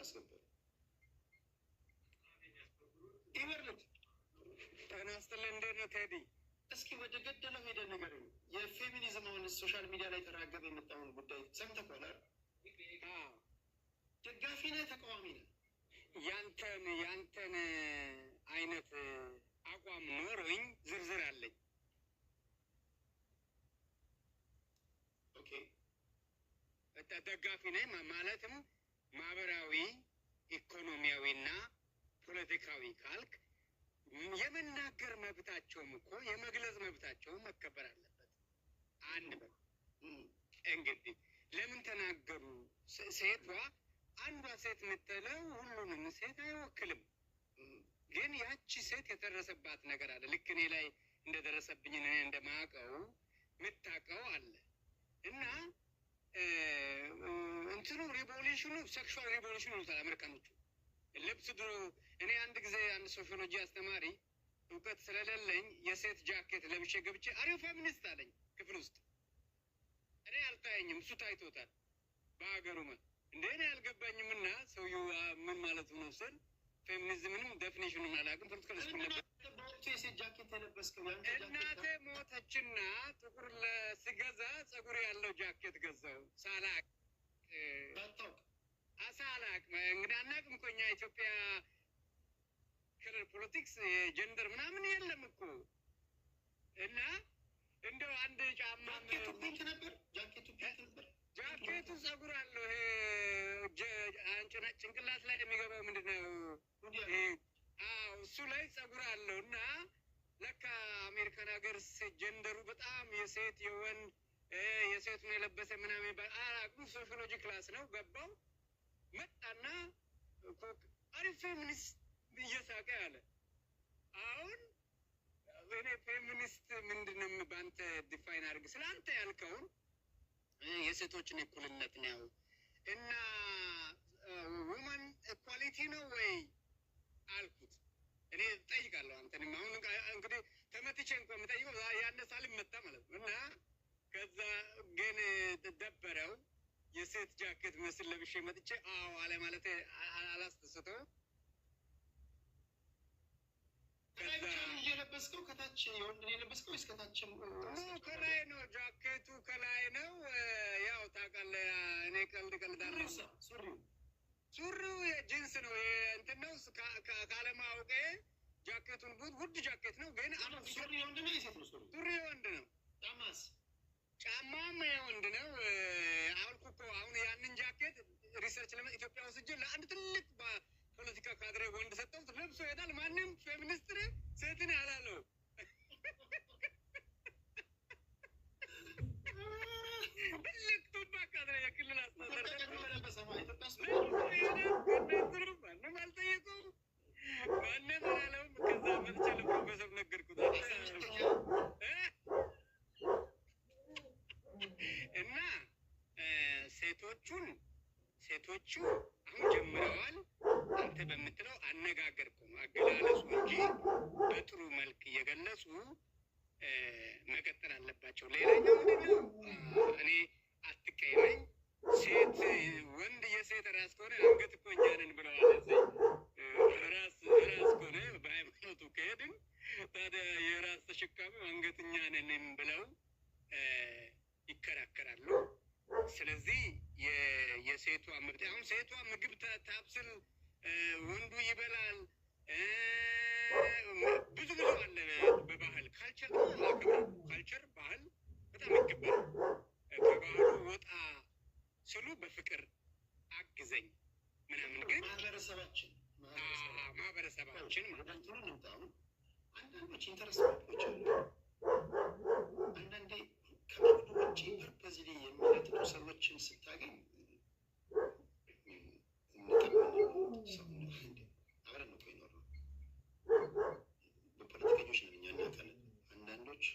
አስገባል ይበርልት ተናስተለ እንደነ ቴዲ እስኪ ወደ ገደለው ሄደ ነገር የፌሚኒዝም አሁን ሶሻል ሚዲያ ላይ ተራገበ የመጣውን ጉዳይ ሰምተህ አይደል? ደጋፊ ነህ ተቃዋሚ ነህ? ያንተን አይነት አቋም ኖሮኝ ዝርዝር አለኝ። ኦኬ ደጋፊ ነኝ ማለትም ማህበራዊ ኢኮኖሚያዊና ፖለቲካዊ ካልክ የመናገር መብታቸውም እኮ የመግለጽ መብታቸውም መከበር አለበት። አንድ እንግዲህ ለምን ተናገሩ? ሴቷ አንዷ ሴት የምትለው ሁሉንም ሴት አይወክልም። ግን ያቺ ሴት የደረሰባት ነገር አለ። ልክ እኔ ላይ እንደደረሰብኝ እኔ እንደማውቀው የምታውቀው አለ እና እንትኑ ሪቮሉሽኑ ሴክሹዋል ሪቮሉሽን ይሉታል አሜሪካኖቹ። ልብስ ድሮ እኔ አንድ ጊዜ አንድ ሶሺዮሎጂ አስተማሪ እውቀት ስለሌለኝ የሴት ጃኬት ለብሼ ገብቼ አሪው ፌሚኒስት አለኝ ክፍል ውስጥ። እኔ አልታየኝም፣ እሱ ታይቶታል በሀገሩ እንደ እኔ አልገባኝም። እና ሰውዬው ምን ማለት ነው ስል ፌሚኒዝምንም ዴፊኒሽኑን አላውቅም። ፖለቲካል ስኩል ነበር። የሴት ጃኬት የለበስከው እናቴ ሞተችና ጥቁር ስገዛ ጸጉር ያለው ጃኬት ገዛው ሳላቅ ሳላቅ እንግዲህ አናውቅም እኮ እኛ ኢትዮጵያ ከለር ፖለቲክስ የጀንደር ምናምን የለም እኮ እና እንደው አንድ ጫማ ፒንክ ነበር ጃኬቱ ፒንክ ነበር። ጃኬቱ ጸጉር አለው ጭንቅላት ላይ የሚገባው ምንድነው? እሱ ላይ ጸጉር አለው እና ለካ አሜሪካን ሀገር ጀንደሩ በጣም የሴት የወንድ የሴቱን የለበሰ ምናምን ይባል አላውቅም። ሶሺዮሎጂ ክላስ ነው ገባው። መጣና አሪፍ ፌሚኒስት እየሳቀ ያለ አሁን እኔ ፌሚኒስት ምንድነው በአንተ ዲፋይን አድርግ ስለ አንተ ያልከውን የሴቶችን እኩልነት ነው እና ውመን ኢኳሊቲ ነው ወይ አልኩት። እኔ ጠይቃለሁ አንተንም አሁን እንግዲህ ተመትቼ እንኳን የምጠይቀው ያነሳ ልመታ ማለት ነው። እና ከዛ ግን ደበረው የሴት ጃኬት መስል ለብሼ መጥቼ አዎ አለ ማለት አላስደሰተው። ከዛ የለበስከው ከታች የወንድ የለበስከው ወይስ ከታችም? ከላይ ነው ጃኬቱ ከላይ ነው። ያው ታውቃለህ እኔ ቀልዳለሁ። ሱሪው የጂንስ ነው እንትን ነው ካለማወቄ ጃኬቱን ውድ ጃኬት ነው ግን ሱሪ የወንድ ነው የሴት ነው? ሱሪ የወንድ ነው። ጫማም የወንድ ነው። አልኩ እኮ አሁን ያንን ጃኬት ሪሰርች ኢትዮጵያ ውስጥ ለአንድ ትልቅ ፖለቲካ ካድሬ ወንድ ሰጠሁት ለብሶ ይሄዳል። ማንም ፌሚኒስት ሴትን ያላለው ትልቅ ቱባ ካድሬ የክልል አስተዳደር ማንም አልጠየቀውም፣ ማንም አላለውም። ከዛ መጥቼ ለፕሮፌሰር ነገርኩት እና ሴቶቹ አሁን ጀምረዋል። አንተ በምትለው አነጋገርኩ አገላለጹ እንጂ በጥሩ መልክ እየገለጹ መቀጠል አለባቸው። ሌላኛው ምንድነው እኔ አትቀይመኝ፣ ሴት ወንድ የሴት ራስ ከሆነ አንገት እኮ እኛ ነን ብለዋል። ራስ ከሆነ በሃይማኖቱ ከሄድን ታዲያ የራስ ተሸካሚ አንገት እኛ ነን ብለው ይከራከራሉ። ስለዚህ የሴቷ መብት አሁን ሴቷ ምግብ ታብስል፣ ወንዱ ይበላል። ብዙ አለ በባህል ካልቸር ካልቸር ባህል በጣም ይከበራል። ከባህሉ ወጣ ስሉ በፍቅር አግዘኝ ምናምን ግን ማህበረሰባችን ማለት ነው። አንዳንዶች ኢንተረስቶች አንዳንዴ ከመግዱ ውጭ ፐርፐዝ የሚለጥጡ ሰዎችን ስታገኝ አብረን ነው ይኖር ነው። በፖለቲከኞች ነው እኛ እናውቃለን። አንዳንዶች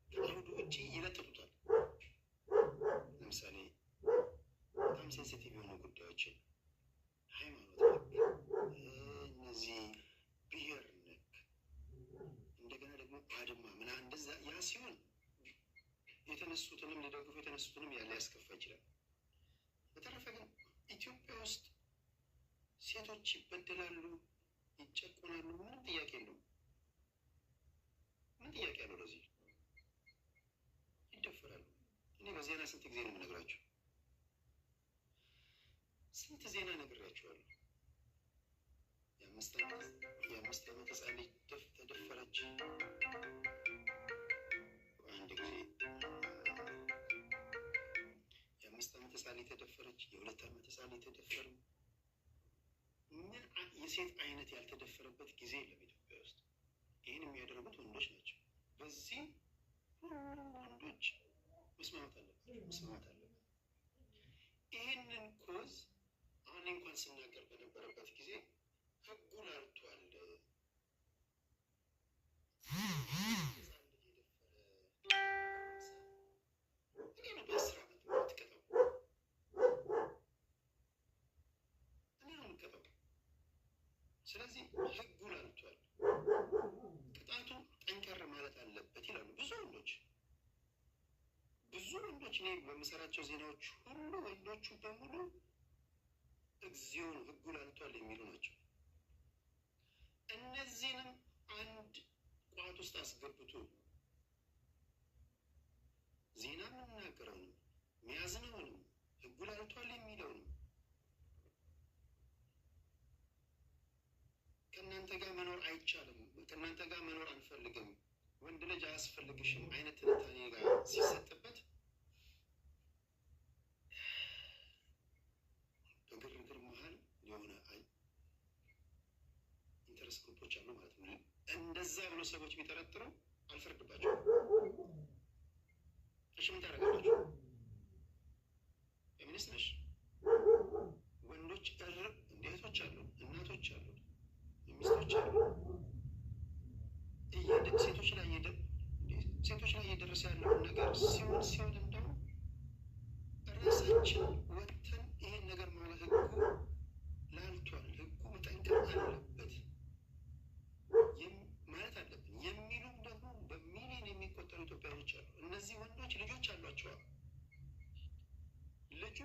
ከመግዱ ውጭ ይለጥጡታል። ለምሳሌ በጣም ሴንሲቲቭ የሆኑ ጉዳዮችን ሃይማኖት ነክ፣ እነዚህ ብሔር ነክ፣ እንደገና ደግሞ ባድማ ምናምን እንደዛ ያ ሲሆን የተነሱትንም ሊደግፉ የተነሱትንም ያለ ያስከፋ ይችላል። በተረፈ ግን ኢትዮጵያ ውስጥ ሴቶች ይበደላሉ፣ ይጨቆናሉ። ምንም ጥያቄ የለውም። ምን ጥያቄ አለው? ለዚህ ይደፈራሉ። እኔ በዜና ስንት ጊዜ ነው የምነግራቸው? ስንት ዜና ነግሬያቸዋለሁ። የአምስት ዓመት ህፃን ልጅ ተደፈረች። አንድ ጊዜ የአምስት ዓመት ህፃን ልጅ ተደፈረች። የ2 ዓመት ህፃን ልጅ ተደፈሩ። ምን የሴት አይነት ያልተደፈረበት ጊዜ የለም ኢትዮጵያ ውስጥ። ይህን የሚያደርጉት ወንዶች ናቸው። በዚህ ወንዶች መስማማት አለበት። ይህንን ኮዝ አሁን እንኳን ስናገር በነበረበት ጊዜ ህጉ ላልቷል። ስለዚህ ህጉ ላልቷል፣ ቅጣቱ ጠንከር ማለት አለበት ይላሉ ብዙ ወንዶች። እኔ በምሰራቸው ዜናዎች ሁሉ ወንዶቹ በሙሉ እግዚኦ ህጉ ላልቷል የሚሉ ናቸው። እነዚህንም አንድ ቋት ውስጥ አስገብቶ ዜና የምናገረውንም የሚያዝነውንም ህጉ ላልቷል የሚለውንም ከእናንተ ጋር መኖር አይቻልም፣ ከእናንተ ጋር መኖር አንፈልግም፣ ወንድ ልጅ አያስፈልግሽም አይነት ትንታኔ ጋር ሲሰጥበት በግርግር መሀል የሆነ ኢንተረስት ግሩፖች አሉ ማለት ነው። እንደዛ ብሎ ሰዎች ቢጠረጥሩ አልፈርድባቸውም። እሺ ምን ታደርጋላችሁ? ፌሚኒስት ነሽ? ወንዶች እህቶች አሉ፣ እናቶች አሉ፣ ሚስቶች አሉ። ሴቶች ላይ እየደረሰ ያለውን ነገር ሲሆን እንደው ራሳችን ወጥተን ይሄን ነገር ማለት ህጉ ላልቷል፣ ህጉ መጠንቀቅ አለበት ማለት አለብን የሚሉም ደግሞ በሚሊዮን የሚቆጠሩ ኢትዮጵያኖች አሉ። እነዚህ ወንዶች ልጆች አሏቸዋል። ልጁ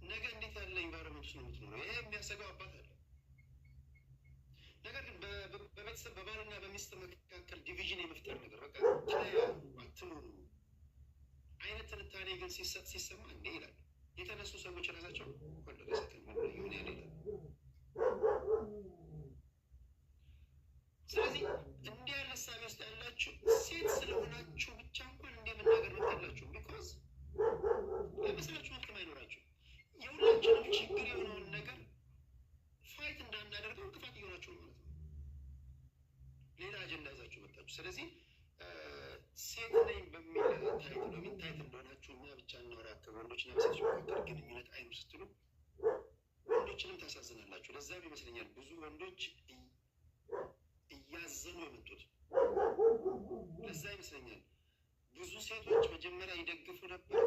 ነገ እንዴት ያለ ኢንቫይሮመንት ውስጥ ነው የምትኖረው? ይሄ የሚያሰጋው አባት አለ። ነገር ግን በቤተሰብ በባልና በሚስት መካከል ዲቪዥን የመፍጠር ነገር በቃ አትኖሩ አይነት ትንታኔ ግን ሲሰማ እንዴ ይላል። የተነሱ ሰዎች ራሳቸው ኮንደረሰክን ሆን ያለ ይላል። ስለዚህ እንዲህ ያለ ሳቢ ውስጥ ያላችሁ ሴት ስለሆናችሁ ብቻ እንኳን እንዲህ መናገር መጣላችሁ። ቢኮዝ ለመስላችሁ መብትም አይኖራችሁ። የሁላችንም ችግር የሆነውን ነገር ፋይት እንዳናደርገው እንቅፋት እየሆናችሁ ነው ማለት ነው። ሌላ አጀንዳ ይዛችሁ መጣችሁ። ስለዚህ ሴት ነኝ በሚል ታይት እንደሆናችሁ እኛ ብቻ እናወራ ከወንዶችና በሴቶች መካከል ግንኙነት አይኑ ስትሉ ወንዶችንም ታሳዝናላችሁ። ለዛም ይመስለኛል ብዙ ወንዶች እያዘኑ የመጡት። ለዛ ይመስለኛል ብዙ ሴቶች መጀመሪያ ይደግፉ ነበር፣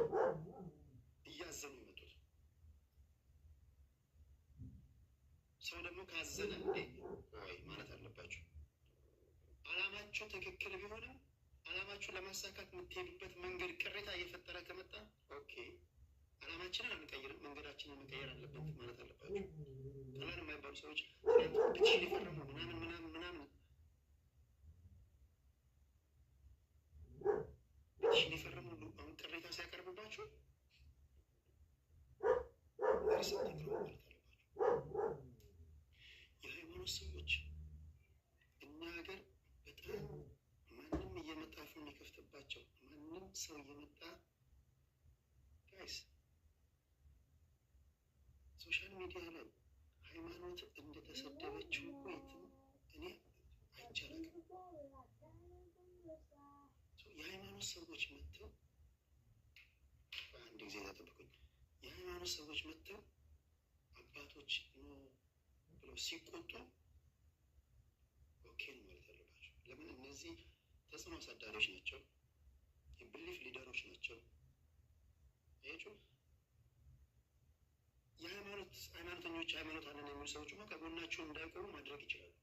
እያዘኑ የመጡት። ሰው ደግሞ ካዘነ እንዴ ወይ ማለት አለባችሁ። አላማችሁ ትክክል ቢሆንም አላማችሁን ለማሳካት የምትሄዱበት መንገድ ቅሬታ እየፈጠረ ከመጣ ኦኬ አላማችንን አንቀይርም፣ መንገዳችንን መቀየር አለበት ማለት አለባችሁ። ቀላል የማይባሉ ሰዎች ፔቲሽን የፈረሙ ምናምን ፔቲሽን የፈረሙ ሁሉ አሁን ቅሬታ ሲያቀርብባችሁ ሪሰፕት ነው ማለት አለባችሁ። የሃይማኖት ሰዎች እኛ ሀገር በጣም ማንም እየመጣ አፉን የሚከፍትባቸው ማንም ሰው እየመጣ ጋይስ ሶሻል ሚዲያ ላይ ሃይማኖት እንደተሰደበችው ወይትም እኔ አይቻልም። የሃይማኖት ሰዎች መጥተው በአንድ ጊዜ ተጠብቁኝ። የሃይማኖት ሰዎች መጥተው አባቶች ነው ብለው ሲቆጡ ኦኬ ነው ማለት አለባቸው። ለምን? እነዚህ ተጽዕኖ አሳዳሪዎች ናቸው፣ የብሊፍ ሊደሮች ናቸው። ያችሁ ሃይማኖተኞች ሃይማኖት አለን የሚሉ ሰዎች ከጎናቸው እንዳይቆሙ ማድረግ ይችላሉ።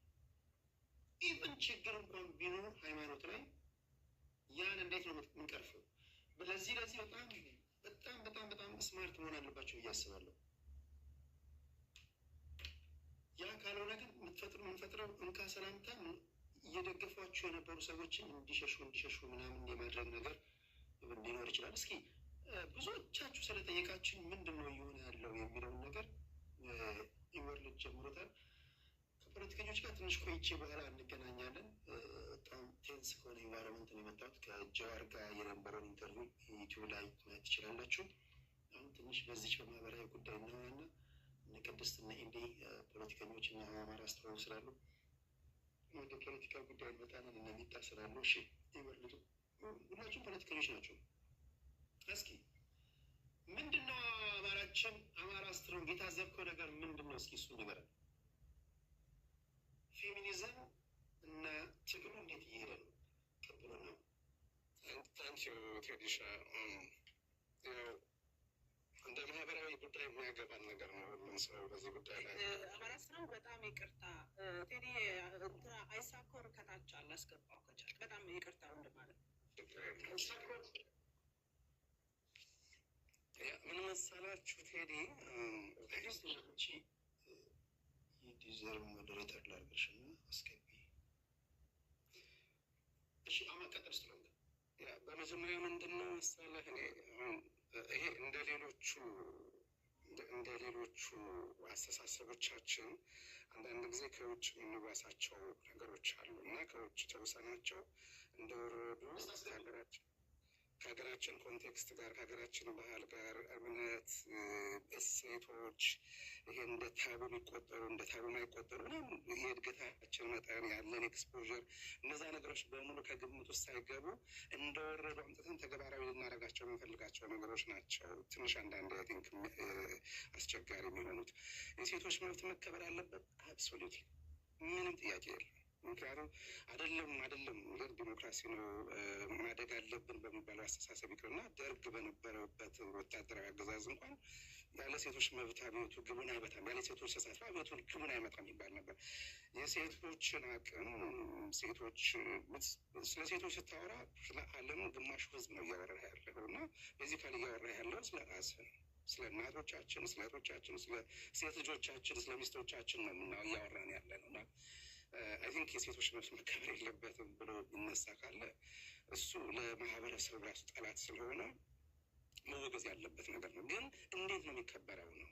ኢቨን ችግር እንኳን ቢኖር ሃይማኖት ላይ ያን እንዴት ነው የምንቀርፈው? ለዚህ በጣም ስማርት መሆን አለባቸው ብዬ አስባለሁ። የምንፈጥረው እንካ ሰላምታ እየደገፏቸው የነበሩ ሰዎችን እንዲሸሹ ምናምን የማድረግ ነገር ሊኖር ይችላል። እስኪ ብዙዎቻችሁ ስለጠየቃችን ምንድን ነው እየሆነ ያለው የሚለውን ነገር ኢንቨርልድ ጀምሮታል። ከፖለቲከኞች ጋር ትንሽ ቆይቼ በኋላ እንገናኛለን። በጣም ቴንስ ከሆነ ኢንቫይሮመንት ነው የመጣሁት። ከጀዋር ጋር የነበረውን ኢንተርቪው ዩቲዩብ ላይ ማየት ትችላላችሁ። አሁን ትንሽ በዚች በማህበራዊ ጉዳይ እናወራና እነ ቅድስት እና ኢንዲ ፖለቲከኞች እና አማራ አስተዋሉ ስላሉ ወደ ፖለቲካ ጉዳይ እንመጣለን። እና ሚጣ ስላሉ እሺ፣ ኢንቨርልድ ሁላችሁም ፖለቲከኞች ናቸው። እስኪ ምንድነው አማራ ስትሮንግ የታዘብከው ነገር ምንድን ነው? እስኪ እሱ ንገረን። ፌሚኒዝም እና ትግሉ እንዴት እየሄደ ነው? ቅብሎ ነው። ታንኪዩ ቴዲሻ። ያው እንደ ማህበራዊ ጉዳይ የሚያገባን ነገር ነው። ሁሉም ሰው በዚህ ጉዳይ ላይ አማራ ስትሮንግ በጣም ይቅርታ ቴዲ፣ እንትና አይሳኮር ከታች አላስገባው ከቻል በጣም ይቅርታ ወንድ ማለት ነው። ምን መሰላችሁ ቴዲ፣ ዲዘርቭ ሞዴሬተር ላርገሽ እና አስገቢ። እሺ አማካጠር ስለሆነ በመጀመሪያ ምንድን ነው መሰለህ፣ እኔ ይሄ እንደ ሌሎቹ አስተሳሰቦቻችን አንዳንድ ጊዜ ከውጭ የምንዋሳቸው ነገሮች አሉ እና ከውጭ ተውሰናቸው እንደወረዱ ከሀገራችን ኮንቴክስት ጋር ከሀገራችን ባህል ጋር እምነት፣ እሴቶች ይሄ እንደ ታቡ የሚቆጠሩ እንደ ታቡ የማይቆጠሩ የእድገታችን መጠን ያለን ኤክስፖዥር እነዛ ነገሮች በሙሉ ከግምት ውስጥ ሳይገቡ እንደወረዱ አምጥተን ተግባራዊ ልናደርጋቸው የምንፈልጋቸው ነገሮች ናቸው። ትንሽ አንዳንድ አይ ቲንክ አስቸጋሪ የሚሆኑት የሴቶች መብት መከበር አለበት። አብሶሉትሊ ምንም ጥያቄ የለም። ምክንያቱም አይደለም ደርግ ዲሞክራሲ ነው ማደግ አለብን በሚባለው አስተሳሰብ ይቅርና ደርግ በነበረበት ወታደራዊ አገዛዝ እንኳን ያለ ሴቶች መብት አብዮቱ ግቡን አይመታም፣ ያለ ሴቶች ተሳትፎ አብዮቱ ግቡን አይመታም ይባል ነበር። የሴቶችን አቅም ስለ ሴቶች ስታወራ ስለ ዓለም ግማሹ ህዝብ ነው እያወራ ያለው እና ቤዚካሊ እያወራ ያለው ስለ ራስ ነው። ስለ እናቶቻችን፣ ስለ እህቶቻችን፣ ስለ ሴት ልጆቻችን፣ ስለ ሚስቶቻችን ነው እያወራን ያለ ነው እና አይ ቲንክ የሴቶች መብት መከበር የለበትም ብሎ ይነሳ ካለ እሱ ለማህበረሰቡ ራሱ ጠላት ስለሆነ መወገዝ ያለበት ነገር ነው። ግን እንዴት ነው የሚከበረው ነው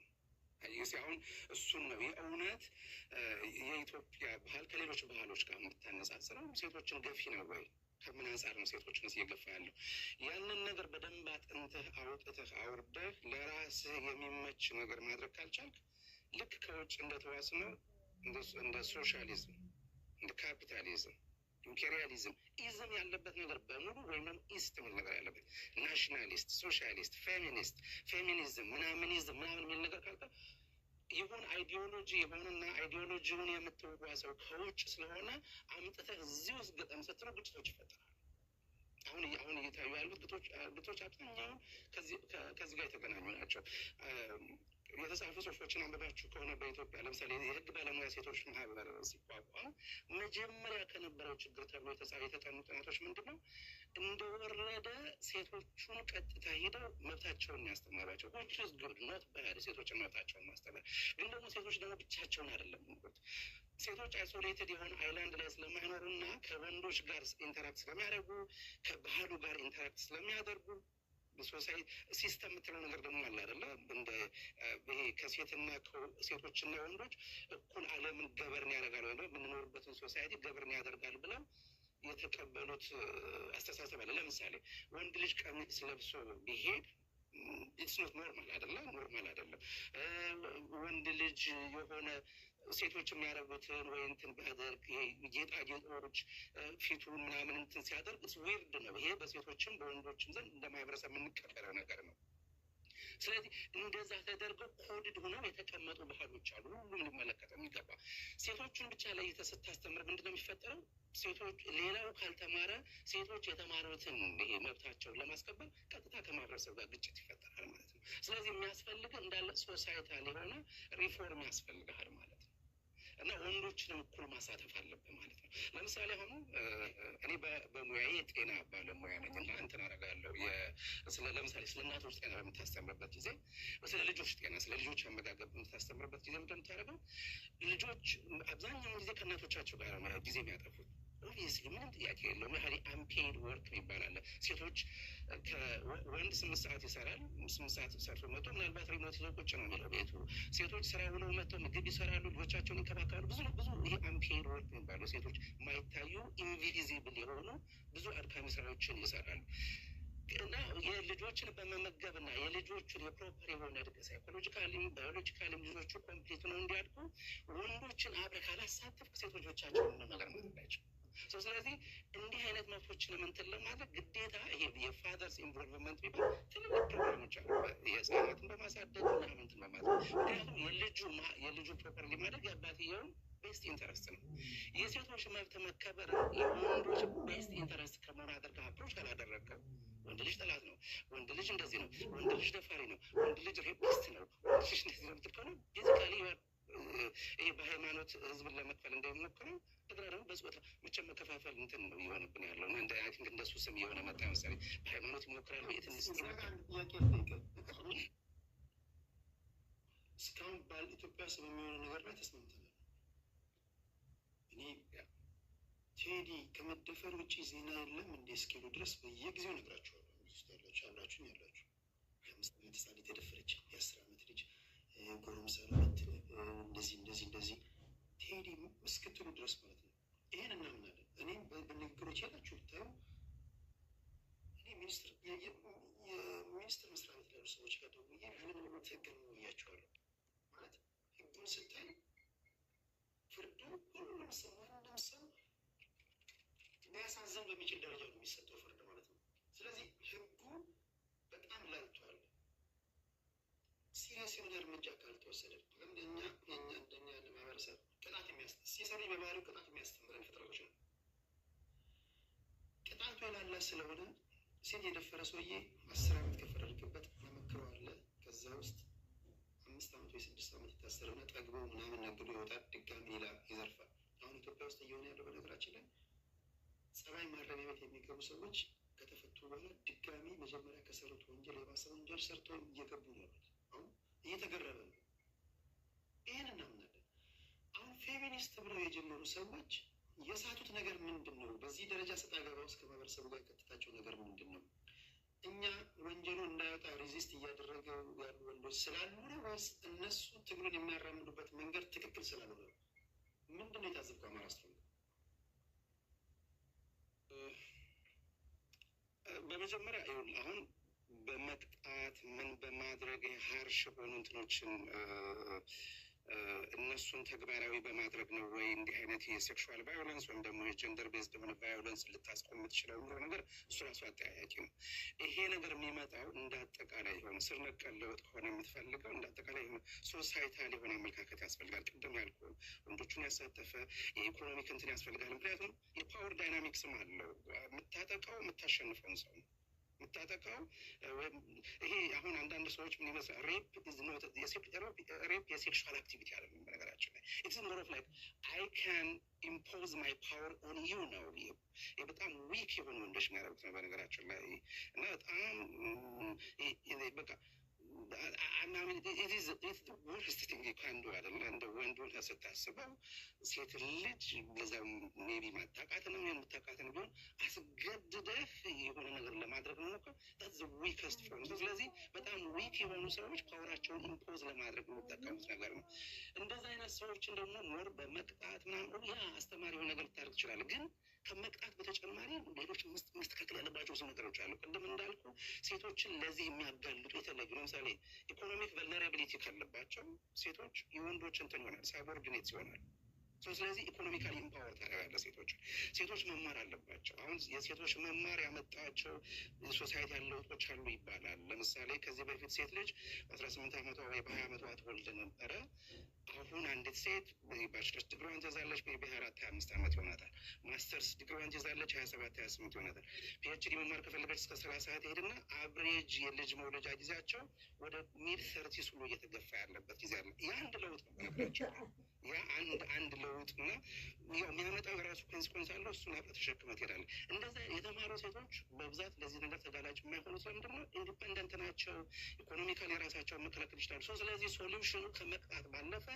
አሁን እሱን ነው የእውነት የኢትዮጵያ ባህል ከሌሎች ባህሎች ጋር የምታነጻጽረው ሴቶችን ገፊ ነው ወይ? ከምን አንጻር ነው ሴቶችን እየገፋ ያለው? ያንን ነገር በደንብ አጥንተህ አውጥተህ አውርደህ ለራስህ የሚመች ነገር ማድረግ ካልቻልክ ልክ ከውጭ እንደተዋስ ነው እንደ ሶሻሊዝም፣ እንደ ካፒታሊዝም፣ ኢምፔሪያሊዝም ኢዝም ያለበት ነገር በሙሉ ወይም ደግሞ ኢስት የሚል ነገር ያለበት ናሽናሊስት፣ ሶሻሊስት፣ ፌሚኒዝም ምናምኒዝም ምናምን የሚል ነገር ካልከ የሆነ አይዲዮሎጂ የሆነና አይዲዮሎጂውን የምትዋሰው ከውጭ ስለሆነ አምጥተህ እዚህ ውስጥ ገጠም ስትለው ግጭቶች ይፈጠራል። አሁን እየታዩ ያሉት ግጭቶች አብዛኛው ከዚህ ጋር የተገናኙ ናቸው። የተጻፉ ጽሁፎችን አንብባችሁ ከሆነ በኢትዮጵያ ለምሳሌ የህግ ባለሙያ ሴቶች ማህበር ሲቋቋም መጀመሪያ ከነበረው ችግር ተብሎ የተጠኑ ጥናቶች ምንድን ነው? እንደወረደ ሴቶቹን ቀጥታ ሂደው መብታቸውን ያስተማሯቸው ስ ግድ ኖት ባህል ሴቶችን መብታቸውን ማስተማር። ግን ደግሞ ሴቶች ደግሞ ብቻቸውን አይደለም የሚሉት። ሴቶች አይሶሌትድ የሆነ አይላንድ ላይ ስለማይኖሩና ከወንዶች ጋር ኢንተራክት ስለሚያደርጉ ከባህሉ ጋር ኢንተራክት ስለሚያደርጉ ሶሳይ ሲስተም የምትለው ነገር ደግሞ አለ አይደለ? እንደ ይሄ ከሴትና ሴቶችና ወንዶች እኩል ዓለምን ገበርን ያደርጋል ወይ የምንኖርበትን ሶሳይቲ ገበርን ያደርጋል ብለው የተቀበሉት አስተሳሰብ አለ። ለምሳሌ ወንድ ልጅ ቀሚስ ለብሶ ቢሄድ ኢትስ ኖት ኖርማል አይደለም። ወንድ ልጅ የሆነ ሴቶች የሚያደርጉትን ወይ እንትን ቢያደርግ ጌጣጌጦች ፊቱን ምናምን እንትን ሲያደርግ ዊርድ ነው። ይሄ በሴቶችም በወንዶችም ዘንድ እንደ ማህበረሰብ የምንቀበለው ነገር ነው። ስለዚህ እንደዛ ተደርገው ኮድድ ሆነው የተቀመጡ ባህሎች አሉ። ሁሉም ሊመለከተው የሚገባ ሴቶቹን ብቻ ላይ ስታስተምር ምንድነው የሚፈጠረው? ሴቶች ሌላው ካልተማረ ሴቶች የተማሩትን ይሄ መብታቸውን ለማስከበር ቀጥታ ከማህበረሰብ ጋር ግጭት ይፈጠራል ማለት ነው። ስለዚህ የሚያስፈልግ እንዳለ ሶሳይታል የሆነ ሪፎርም ያስፈልግሃል ማለት ነው። እና ወንዶችንም እኩል ማሳተፍ አለብን ማለት ነው። ለምሳሌ አሁን እኔ በሙያዬ ጤና ባለሙያ ነኝ እና እንትን አደርጋለሁ ለምሳሌ ስለ እናቶች ጤና በምታስተምርበት ጊዜ፣ ስለ ልጆች ጤና፣ ስለ ልጆች አመጋገብ በምታስተምርበት ጊዜ ምንድን ነው የምታደርገው? ልጆች አብዛኛውን ጊዜ ከእናቶቻቸው ጋር ጊዜ የሚያጠፉት ኦብቪየስሊ ምንም ጥያቄ የለውም። ያህል አንፔድ ወርክ ይባላል። ሴቶች ወንድ 8 ሰዓት ይሰራል። 8 ሰዓት ሰርቶ መጥቶ ምናልባት ሪሞት ይዞ ቁጭ ነው የሚለው ቤቱ። ሴቶች ስራ ውለው መጥተው ምግብ ይሰራሉ፣ ልጆቻቸውን ይንከባከባሉ። ብዙ ይሄ አንፔድ ወርክ የሚባለው ሴቶች የማይታዩ ኢንቪዚብል የሆኑ ብዙ አድካሚ ስራዎችን ይሰራሉ። እና የልጆችን በመመገብ እና የልጆቹን የፕሮፐር የሆነ እድገት ሳይኮሎጂካሊም ባዮሎጂካሊም ልጆቹ ኮምፕሊት ነው እንዲያድጉ ወንዶችን አብረህ ካላሳተፍክ ሴቶች ብቻቸውን ነገር ማድረጋቸው። ስለዚህ እንዲህ አይነት መብቶችን እንትን ለማድረግ ግዴታ ይሄ የፋዘርስ ኢንቮልቭመንት ቢባል ትልልቅ ፕሮግራሞች አሉ። የህፃናትን በማሳደግ ምናምን እንትን በማድረግ ምክንያቱም የልጁ ፕሮፐርሊ ማድረግ የአባትየውን ቤስት ኢንተረስት ነው። የሴቶች መብት መከበር የወንዶች ቤስት ኢንተረስት ከመሆን አድርገህ አፕሮች ካላደረግከው ወንድ ልጅ ጠላት ነው፣ ወንድ ልጅ እንደዚህ ነው፣ ወንድ ልጅ ደፋሪ ነው፣ ወንድ ልጅ ሬፒስት ነው፣ ወንድ ልጅ እንደዚህ ነው የምትል ከሆነ ቤዚካሊ ይሄ በሃይማኖት ህዝብን ለመክፈል እንደሚሞክረው እንደገና ደግሞ በጾታ ብቻ መከፋፈል እንትን ነው እየሆነብን ያለው እና እንደሱ ስም እየሆነ መጣ መሰለኝ። በሃይማኖት ይሞክራሉ። የትንስ እስካሁን ኢትዮጵያ ውስጥ በሚሆነው ነገር ላይ ተስማምተናል። እኔ ቴዲ ከመደፈር ውጭ ዜና የለም እንደ እስኪሉ ድረስ በየጊዜው ነግራችኋለሁ። ውስጥ ያላችሁ አብራችሁም ያላችሁ የ5 ዓመት ህፃን የተደፈረች የ10 ዓመት ልጅ ጎረምሳ እንደዚህ ቴዲ እስክትሉ ድረስ ማለት ነው። ይሄን እናምናለን። እኔም በንግግሮች ያላችሁ ብታዩ እኔ ሚኒስትር መስሪያ ቤት ላሉ ሰዎች ጋር ደውዬ ምንም አይነት ህግ ነው ብያቸዋለሁ። ማለት ህጉን ስታይ ፍርዱ ሁሉም ሰው ማንም ሰው ሊያሳዝን በሚችል ደረጃ ነው የሚሰጠው ፍርድ ማለት ነው። ስለዚህ ህጉ በጣም ላልቷል። ሲሪየስ የሆነ እርምጃ ካልተወሰደ እንደኛ ያለ ማህበረሰብ ቅጣት ሲሰሩ በባህሪው ቅጣት የሚያስተምረን ፍጥረቶች ነው። ቅጣቱ የላላ ስለሆነ ሴት የደፈረ ሰውዬ 10 ዓመት ከፈረድክበት መመክረዋለ። ከዛ ውስጥ 5 ዓመት ወይ 6 ዓመት የታሰረና ጠግቦ ምናምን ነግዶ ይወጣል። ድጋሚ ሌላ ይዘርፋል። አሁን ኢትዮጵያ ውስጥ እየሆነ ያለው በነገራችን ላይ ጸባይ ማረሚያ ቤት የሚገቡ ሰዎች ከተፈቱ በኋላ ድጋሚ መጀመሪያ ከሰሩት ወንጀል የባሰ ወንጀል ሰርተው እየገቡ ነው። አሁን እየተገረበ ነው። ይህን እናምናለን። አሁን ፌሚኒስት ብለው የጀመሩ ሰዎች የሳቱት ነገር ምንድን ነው? በዚህ ደረጃ ሰጣ ገባ ውስጥ ከማህበረሰቡ ጋር የከተታቸው ነገር ምንድን ነው? እኛ ወንጀሉ እንዳይወጣ ሬዚስት እያደረገ ያሉ ወንዶች ስላሉ ነው ወይስ እነሱ ትግሉን የሚያራምዱበት መንገድ ትክክል ስላልሆነ ነው? ምንድን ነው የታዘብከው? አማራ ስትሆን በመጀመሪያ አሁን በመቅጣት ምን በማድረግ ሀርሽ የሆኑ እንትኖችን እነሱን ተግባራዊ በማድረግ ነው ወይ እንዲህ አይነት የሴክሹዋል ቫዮለንስ ወይም ደግሞ የጀንደር ቤዝድ የሆነ ቫዮለንስ ልታስቆም የምትችለው የሚለው ነገር እሱ ራሱ አጠያያቂ ነው። ይሄ ነገር የሚመጣው እንደ አጠቃላይ የሆነ ስር ነቀል ለውጥ ከሆነ የምትፈልገው እንደ አጠቃላይ የሆነ ሶሳይታል የሆነ አመለካከት ያስፈልጋል። ቅድም ያልኩ ወንዶቹን ያሳተፈ የኢኮኖሚክ እንትን ያስፈልጋል። ምክንያቱም የፓወር ዳይናሚክስም አለው። የምታጠቃው የምታሸንፈውን ሰው ነው የምታጠቃው። ይሄ አሁን አንዳንድ ሰዎች ምን ይመስላል ሬፕ የሴክሹዋል አክቲቪቲ አለ። በነገራችን ላይ ኢትስ ሞር ኦፍ ላይክ አይ ካን ኢምፖዝ ማይ ፓወር ኦን ዩ ነው። በጣም ዊክ የሆኑ ወንዶች የሚያደርጉት ነው በነገራችን ላይ እና በጣም በቃ ወርስት ቲንግ ካንዱ አይደለ እንደ ወንዱን ስታስበው ሴት ልጅ ለዛው ሜቢ ማታቃትንም የምታቃትን ቢሆን አስገድደህ የሆነ ነገር ለማድረግ ነው እኮ that's the weakest form። ስለዚህ በጣም ዊክ የሆኑ ሰዎች ፓወራቸውን ኢምፖዝ ለማድረግ የሚጠቀሙት ነገር ነው። እንደዚህ አይነት ሰዎችን ደግሞ ሞር በመቅጣት ምናምን ያ አስተማሪ የሆነ ነገር ልታደርግ ትችላለህ። ግን ከመቅጣት በተጨማሪ ሌሎች መስተካከል ያለባቸው ብዙ ነገሮች አሉ። ቅድም እንዳልኩ ሴቶችን ለዚህ የሚያጋልጡ የተለዩ ለምሳሌ ኢኮኖሚክ ቨልነራቢሊቲ ካለባቸው ሴቶች የወንዶች እንትን ይሆናል፣ ሳቦርዲኔት ይሆናል። ስለዚህ ኢኮኖሚካሊ ኢምፓወር ታደርጋለህ። ሴቶች መማር አለባቸው። አሁን የሴቶች መማር ያመጣቸው ሶሳይቲ ያለ ለውጦች አሉ ይባላል። ለምሳሌ ከዚህ በፊት ሴት ልጅ በ18 ዓመቷ ወይ በ20 ዓመቷ ትወልድ ነበረ። አሁን አንዲት ሴት ባችለርስ ዲግሪዋን ትይዛለች፣ በ24-25 ዓመት ይሆናታል። ማስተርስ ዲግሪዋን ትይዛለች፣ 27-28 ይሆናታል። ፒኤችዲ መማር ከፈለገች እስከ 30 ትሄድና አብሬጅ የልጅ መውለጃ ጊዜያቸው ወደ ሚድ 30 ሁሉ እየተገፋ ያለበት ጊዜ አለ። የአንድ ለውጥ ነው ነገራቸው። ያ አንድ ለውጥ እና ያው የሚያመጣው የራሱ ኮንሲኮንስ አለው። እሱን አብረህ ተሸክመህ ትሄዳለህ። እንደዛ የተማሩ ሴቶች በብዛት ለዚህ ነገር ተጋላጭ የማይሆኑት ለምንድን ነው? ኢንዲፐንደንት ናቸው። ኢኮኖሚካሊ የራሳቸውን መከላከል ይችላሉ። ስለዚህ ሶሉሽኑ ከመቅጣት ባለፈ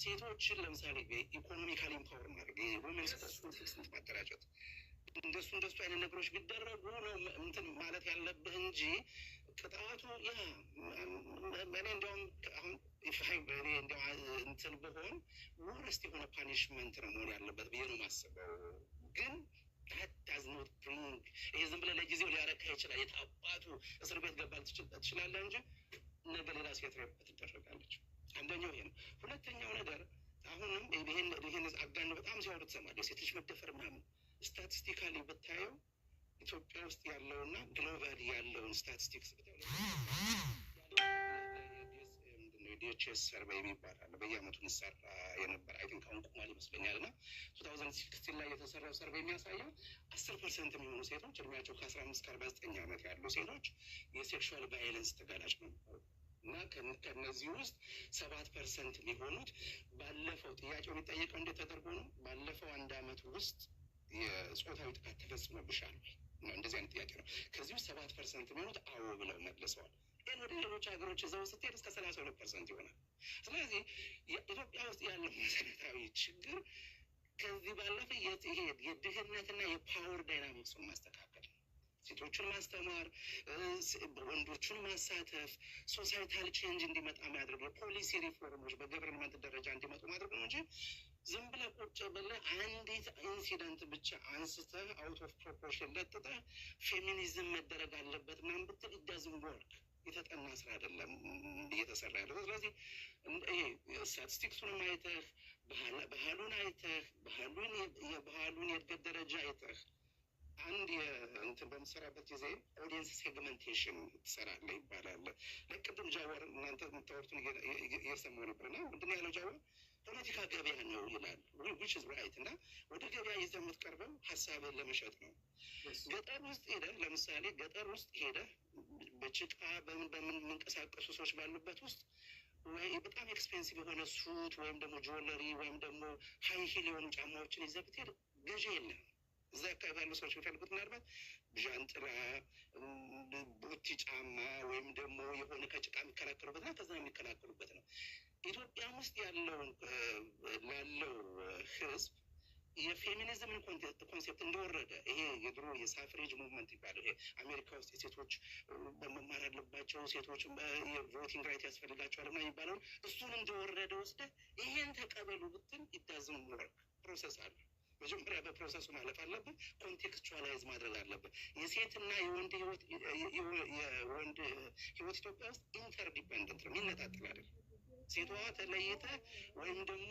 ሴቶችን ለምሳሌ ኢኮኖሚካሊ ኢምፓወር ማድረግ የወመንስ ፐርስፔክቲቭ ማደራጀት እንደሱ አይነት ነገሮች ቢደረጉ ነው እንትን ማለት ያለብህ እንጂ ቅጣቱ ያ እኔ እንዲያውም አሁን እኔ እንዲያው እንትን ብሆን ወረስት የሆነ ፓኒሽመንት ነው መሆን ያለበት ብዬ ነው የማስበው። ግን ዳዝ ኖት ብሪንግ ይሄ ዝም ብለህ ለጊዜው ሊያረካ ይችላል። የታባቱ እስር ቤት ገባል ትችላለህ እንጂ ነገ ሌላ ሴት ሬፕ ትደረጋለች። አንደኛው ይሄ ነው። ሁለተኛው ነገር አሁንም ይሄን አጋኖ በጣም ሲያወሩ ትሰማለህ። ሴት ልጅ መደፈር ምናምን ስታቲስቲካሊ ብታየው ኢትዮጵያ ውስጥ ያለውና ግሎባሊ ያለውን ስታቲስቲክስ ዲኤችኤስ ሰርቬይ የሚባል አለ። በየአመቱ እንሰራ የነበር አይ ቲንክ አሁን ቁሟል ይመስለኛል። እና 2016 ላይ የተሰራው ሰርቬይ የሚያሳየው 10% የሚሆኑ ሴቶች እድሜያቸው ከ15 ከ49 ዓመት ያሉ ሴቶች የሴክሹዋል ቫይለንስ ተጋላጭ ነበሩ። እና ከነዚህ ውስጥ 7% የሚሆኑት ባለፈው ጥያቄው የሚጠየቀው እንዴት ተደርጎ ነው? ባለፈው 1 አመት ውስጥ የጾታዊ ጥቃት ተፈጽሞብሻል ወይ? እንደዚህ አይነት ጥያቄ ነው። ከዚህ ውስጥ 7% የሚሆኑት አዎ ብለው መልሰዋል። ግን ወደ ሌሎች ሀገሮች ይዘው ስትሄድ እስከ 32% ይሆናል። ስለዚህ ኢትዮጵያ ውስጥ ያለው መሰረታዊ ችግር ከዚህ ባለፈ ይሄ የድህነትና የፓወር ዳይናሚክሱን ማስተካከል፣ ሴቶችን ማስተማር፣ ወንዶችን ማሳተፍ፣ ሶሳይታል ቼንጅ እንዲመጣ ማድረግ፣ የፖሊሲ ሪፎርሞች በገቨርንመንት ደረጃ እንዲመጡ ማድረግ ነው እንጂ ዝም ብለህ ቁጭ ብለህ አንዲት ኢንሲደንት ብቻ አንስተህ አውት ኦፍ ፕሮፖርሽን ለጥጠህ ፌሚኒዝም መደረግ አለበት ምናምን ብትል ኢዳዝን ወርክ። የተጠና ስራ አይደለም እየተሰራ ያለው። ስለዚህ ይሄ ስታቲስቲክሱንም አይተህ ባህሉን አይተህ የባህሉን የእድገት ደረጃ አይተህ አንድ እንትን በምሰራበት ጊዜ ኦዲየንስ ሴግመንቴሽን ትሰራለህ ይባላል። ለቅድም ጃዋር እናንተ የምታወሩትን እየሰማሁ ነበር እና ምንድን ነው ያለው ጃዋር ፖለቲካ ገበያ ነው ይላል። ዊች ኢዝ ራይት። እና ወደ ገበያ ይዘህ የምትቀርበው ሀሳብህን ለመሸጥ ነው። ገጠር ውስጥ ሄደህ ለምሳሌ ገጠር ውስጥ ሄደህ በጭቃ በምን የሚንቀሳቀሱ ሰዎች ባሉበት ውስጥ ወይ በጣም ኤክስፔንሲቭ የሆነ ሱት ወይም ደግሞ ጆለሪ ወይም ደግሞ ሀይ ሂል የሆኑ ጫማዎችን ይዘህ ብትሄድ ገዢ የለም። እዛ አካባቢ ያሉ ሰዎች የሚፈልጉት ምናልባት ዣንጥላ፣ ቦቲ ጫማ ወይም ደግሞ የሆነ ከጭቃ የሚከላከሉበት እና ከዛ የሚከላከሉበት ነው። ኢትዮጵያ ውስጥ ላለው ህዝብ የፌሚኒዝምን ኮንሴፕት እንደወረደ ይሄ የድሮ የሳፍሬጅ ሙቭመንት ይባላል። ይሄ አሜሪካ ውስጥ የሴቶች በመማር ያለባቸው ሴቶች የቮቲንግ ራይት ያስፈልጋቸዋል እና የሚባለውን እሱን እንደወረደ ወስደ ይሄን ተቀበሉ ብትል ኢዳዝም ወርክ ፕሮሰስ አለ። መጀመሪያ በፕሮሰሱ ማለፍ አለብን። ኮንቴክስቹዋላይዝ ማድረግ አለብን። የሴትና የወንድ ህይወት ኢትዮጵያ ውስጥ ኢንተርዲፐንደንት ነው፣ የሚነጣጥል አይደለም። ሴቷ ተለይተ ወይም ደግሞ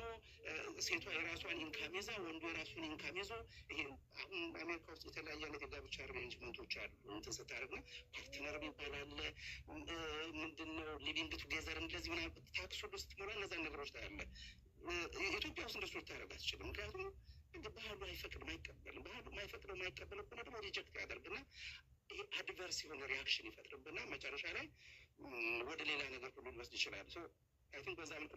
ሴቷ የራሷን ኢንካም ይዛ ወንዱ የራሱን ኢንካም ይዞ ይሄ አሁን አሜሪካ ውስጥ የተለያየ አይነት የጋብቻ አሬንጅመንቶች አሉ። እንትን ስታደርግ ነው ፓርትነር የሚባል አለ። ምንድነው ሊቪንግ ቱጌዘር እንደዚህ ምናምን ታክስ ሁሉ ስትሞላ እነዛን ነገሮች ታያለ። ኢትዮጵያ ውስጥ እንደሱ ልታደርግ አትችልም። ምክንያቱም ባህሉ አይፈቅድም፣ አይቀበልም። ባህሉ የማይፈቅደው የማይቀበለው ከሆነ ደግሞ ሪጀክት ያደርግና ይሄ አድቨርስ የሆነ ሪያክሽን ይፈጥርብና መጨረሻ ላይ ወደ ሌላ ነገር ሁሉ ሊወስድ ይችላል። አይ ቲንክ በዛ መልኩ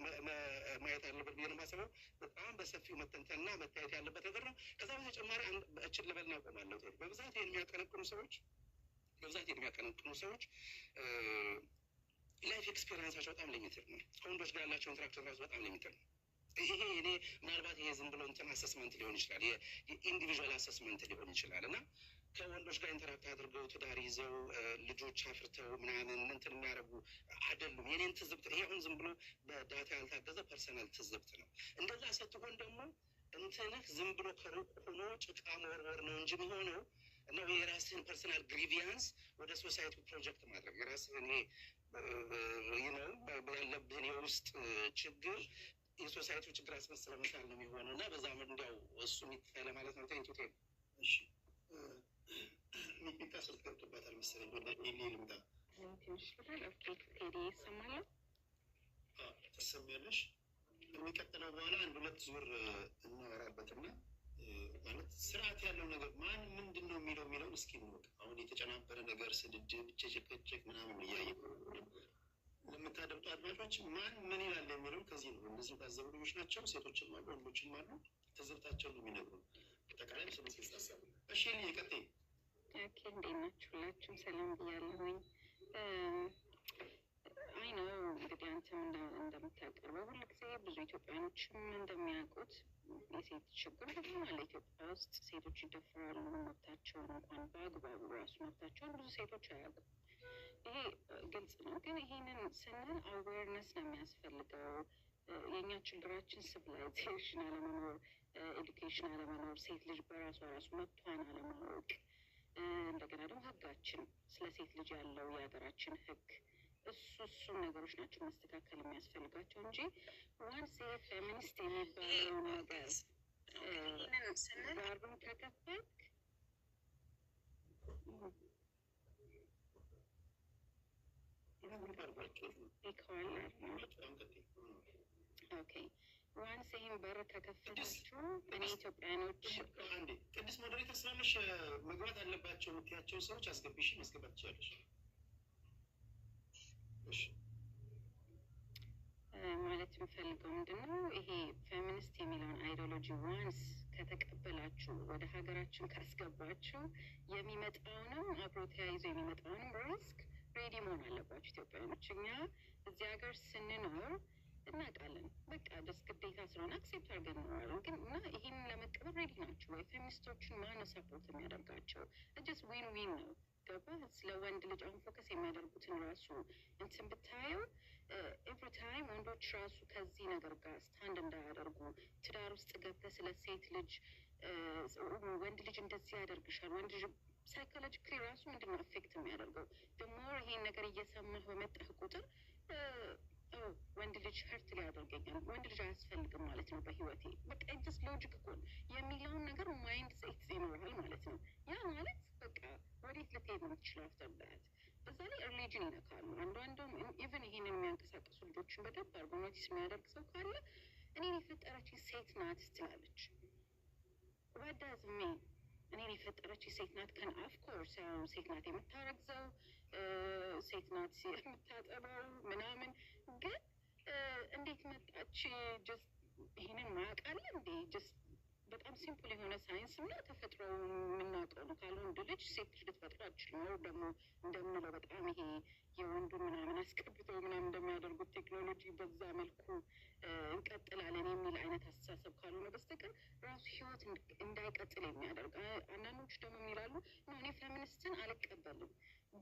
ማየት አለበት ብዬ ነው የማስበው። በጣም በሰፊው መተንተንና መታየት ያለበት ነገር ነው። ከዛ በተጨማሪ እችን ልበል እናቆማለሁ። በብዛት ይህን የሚያቀነቅኑ ሰዎች ላይፍ ኤክስፔሪንሳቸው በጣም ሊሚትድ ነው። ከወንዶች ጋር ያላቸው ኢንትራክሽን ራሱ በጣም ሊሚትድ ነው። ይሄ እኔ ምናልባት ይሄ ዝም ብሎ እንትን አሰስመንት ሊሆን ይችላል፣ የኢንዲቪዥዋል አሰስመንት ሊሆን ይችላል እና ከወንዶች ጋር ኢንተራክት አድርገው ትዳር ይዘው ልጆች አፍርተው ምናምን እንትን የሚያደርጉ አይደሉም። የኔን ትዝብት ይሄ አሁን ዝም ብሎ በዳታ ያልታገዘ ፐርሰናል ትዝብት ነው። እንደዛ ስትሆን ደግሞ እንትንህ ዝም ብሎ ከሩቅ ሆኖ ጭቃ መወርወር ነው እንጂ የሚሆነው እና የራስህን ፐርሰናል ግሪቪያንስ ወደ ሶሳይቲ ፕሮጀክት ማድረግ የራስህን ያለብህን የውስጥ ችግር የሶሳይቲው ችግር አስመስለህ መሳል ነው የሚሆነው እና በዛ እንዲያው እሱ የሚታይ ለማለት ነው። ቴንቱ ሚጣ ስልክ ገብቶባታል መሰለኝ። ወደ ኤሊ ልምጣ። ትንሽ በጣም ቴዲ ይሰማል። ትሰሚያለሽ? የሚቀጥለው በኋላ 1-2 ዙር እናወራበትና ማለት ስርዓት ያለው ነገር ማን ምንድን ነው የሚለውን እስኪ እንወቅ። አሁን የተጨናበረ ነገር ስድድብ፣ ጭቅጭቅ ምናምን እያየ ለምታደምጡ አድማጮች ማን ምን ይላል የሚለው ከዚህ ነው። እነዚህ የታዘቡ ልጆች ናቸው፣ ሴቶችም አሉ፣ ወንዶችም አሉ። ትዝብታቸውን ነው የሚነግሩ። አጠቃላይ ስለ ሀሳብ እሺ፣ ቀጥይ። ኦኬ፣ እንዴት ናችሁ? ሁላችሁም ሰላም ብያለሁኝ። አይ ነው እንግዲህ አንተም እንደምታቀርበው ሁሉ ጊዜ ብዙ ኢትዮጵያኖችም እንደሚያውቁት የሴት ችግር ብዙ አለ ኢትዮጵያ ውስጥ። ሴቶች ይደፍራሉ፣ መብታቸውን እንኳን በአግባቡ ራሱ መብታቸውን ብዙ ሴቶች አያውቁም። ይሄ ግልጽ ነው። ግን ይሄንን ስንል አዌርነስ ነው የሚያስፈልገው። የእኛ ችግራችን ሲቪላይዜሽን አለመኖር፣ ኤዱኬሽን አለመኖር፣ ሴት ልጅ በራሷ ራሱ መብቷን አለማወቅ፣ እንደገና ደግሞ ህጋችን ስለ ሴት ልጅ ያለው የሀገራችን ህግ እሱ ነገሮች ናቸው ማስተካከል የሚያስፈልጋቸው እንጂ ዋንስ ፌሚኒስት የሚባለው ነገር ባሩን ከከፈት ዋንስ ይህን በር ከከፈታችሁ እኔ ኢትዮጵያኖች ቅድስት ሞዴሬተር ስላለሽ መግባት አለባቸው የምትያቸው ሰዎች አስገቢሽ ማስገባት ትችላለሽ። ማለት የምፈልገው ምንድን ነው፣ ይሄ ፌሚኒስት የሚለውን አይዲዮሎጂ ዋንስ ከተቀበላችሁ ወደ ሀገራችን ካስገባችሁ የሚመጣውንም አብሮ ተያይዞ የሚመጣውንም ሪስክ ሬዲ መሆን አለባችሁ ኢትዮጵያኖች። እኛ እዚህ ሀገር ስንኖር እናውቃለን። በቃ ደስ ግዴታ ስለሆነ አክሴፕት አድርገን እንኖራለን። ግን እና ይህን ለመቀበል ሬዲ ናቸው ወይ? ፌሚኒስቶችን ማነው ሰፖርት የሚያደርጋቸው? ጀስት ዊን ዊን ነው። ገባ? ስለ ወንድ ልጅ አሁን ፎከስ የሚያደርጉትን ራሱ እንትን ብታየው ኤቭሪ ታይም ወንዶች ራሱ ከዚህ ነገር ጋር ስታንድ እንዳያደርጉ ትዳር ውስጥ ገብተህ ስለ ሴት ልጅ ወንድ ልጅ እንደዚህ ያደርግሻል፣ ወንድ ልጅ ሳይኮሎጂካሊ ራሱ ምንድን ነው አፌክት የሚያደርገው? ደሞር ይሄን ነገር እየሰማህ በመጣህ ቁጥር ወንድ ልጅ ሀርት ሊያደርገኛል፣ ወንድ ልጅ አያስፈልግም ማለት ነው በህይወቴ። በቃ ጀስት ሎጂክ እኮ የሚለውን ነገር ማይንድ ሴት ይኖራል ማለት ነው። ያ ማለት በቃ ወዴት ልትሄድ ነው የምትችለው አፍተር ዳት? በዛ ላይ ሪሊጅን ይነካሉ። አንዷንዱም ኢቨን ይሄንን የሚያንቀሳቀሱ ልጆችን በደንብ አድርጎ ኖቲስ የሚያደርግ ሰው ካለ እኔን የፈጠረች ሴት ናት ትላለች። ዋዳዝ ሜን እኔን የፈጠረች ሴት ናት ከን ኦፍኮርስ ሴት ናት የምታረግዘው፣ ሴት ናት የምታጠባው ምናምን። ግን እንዴት መጣች? ጀስት ይሄንን ማያውቃለ እንዴ? ጀስት በጣም ሲምፕል የሆነ ሳይንስ እና ተፈጥሮ የምናውቀው ነው። ካልወንድ ልጅ ሴት ልጅ ልትፈጥር አትችልም። ወር ደግሞ እንደምንለው በጣም ይሄ የወንዱ ምናምን አስቀብተው ምናምን እንደሚያደርጉት ቴክኖሎጂ በዛ መልኩ እንቀጥላለን የሚል አይነት አስተሳሰብ ካልሆነ በስተቀር ራሱ ህይወት እንዳይቀጥል የሚያደርግ። አንዳንዶች ደግሞ የሚላሉ እኔ ፌሚኒስትን አልቀበልም፣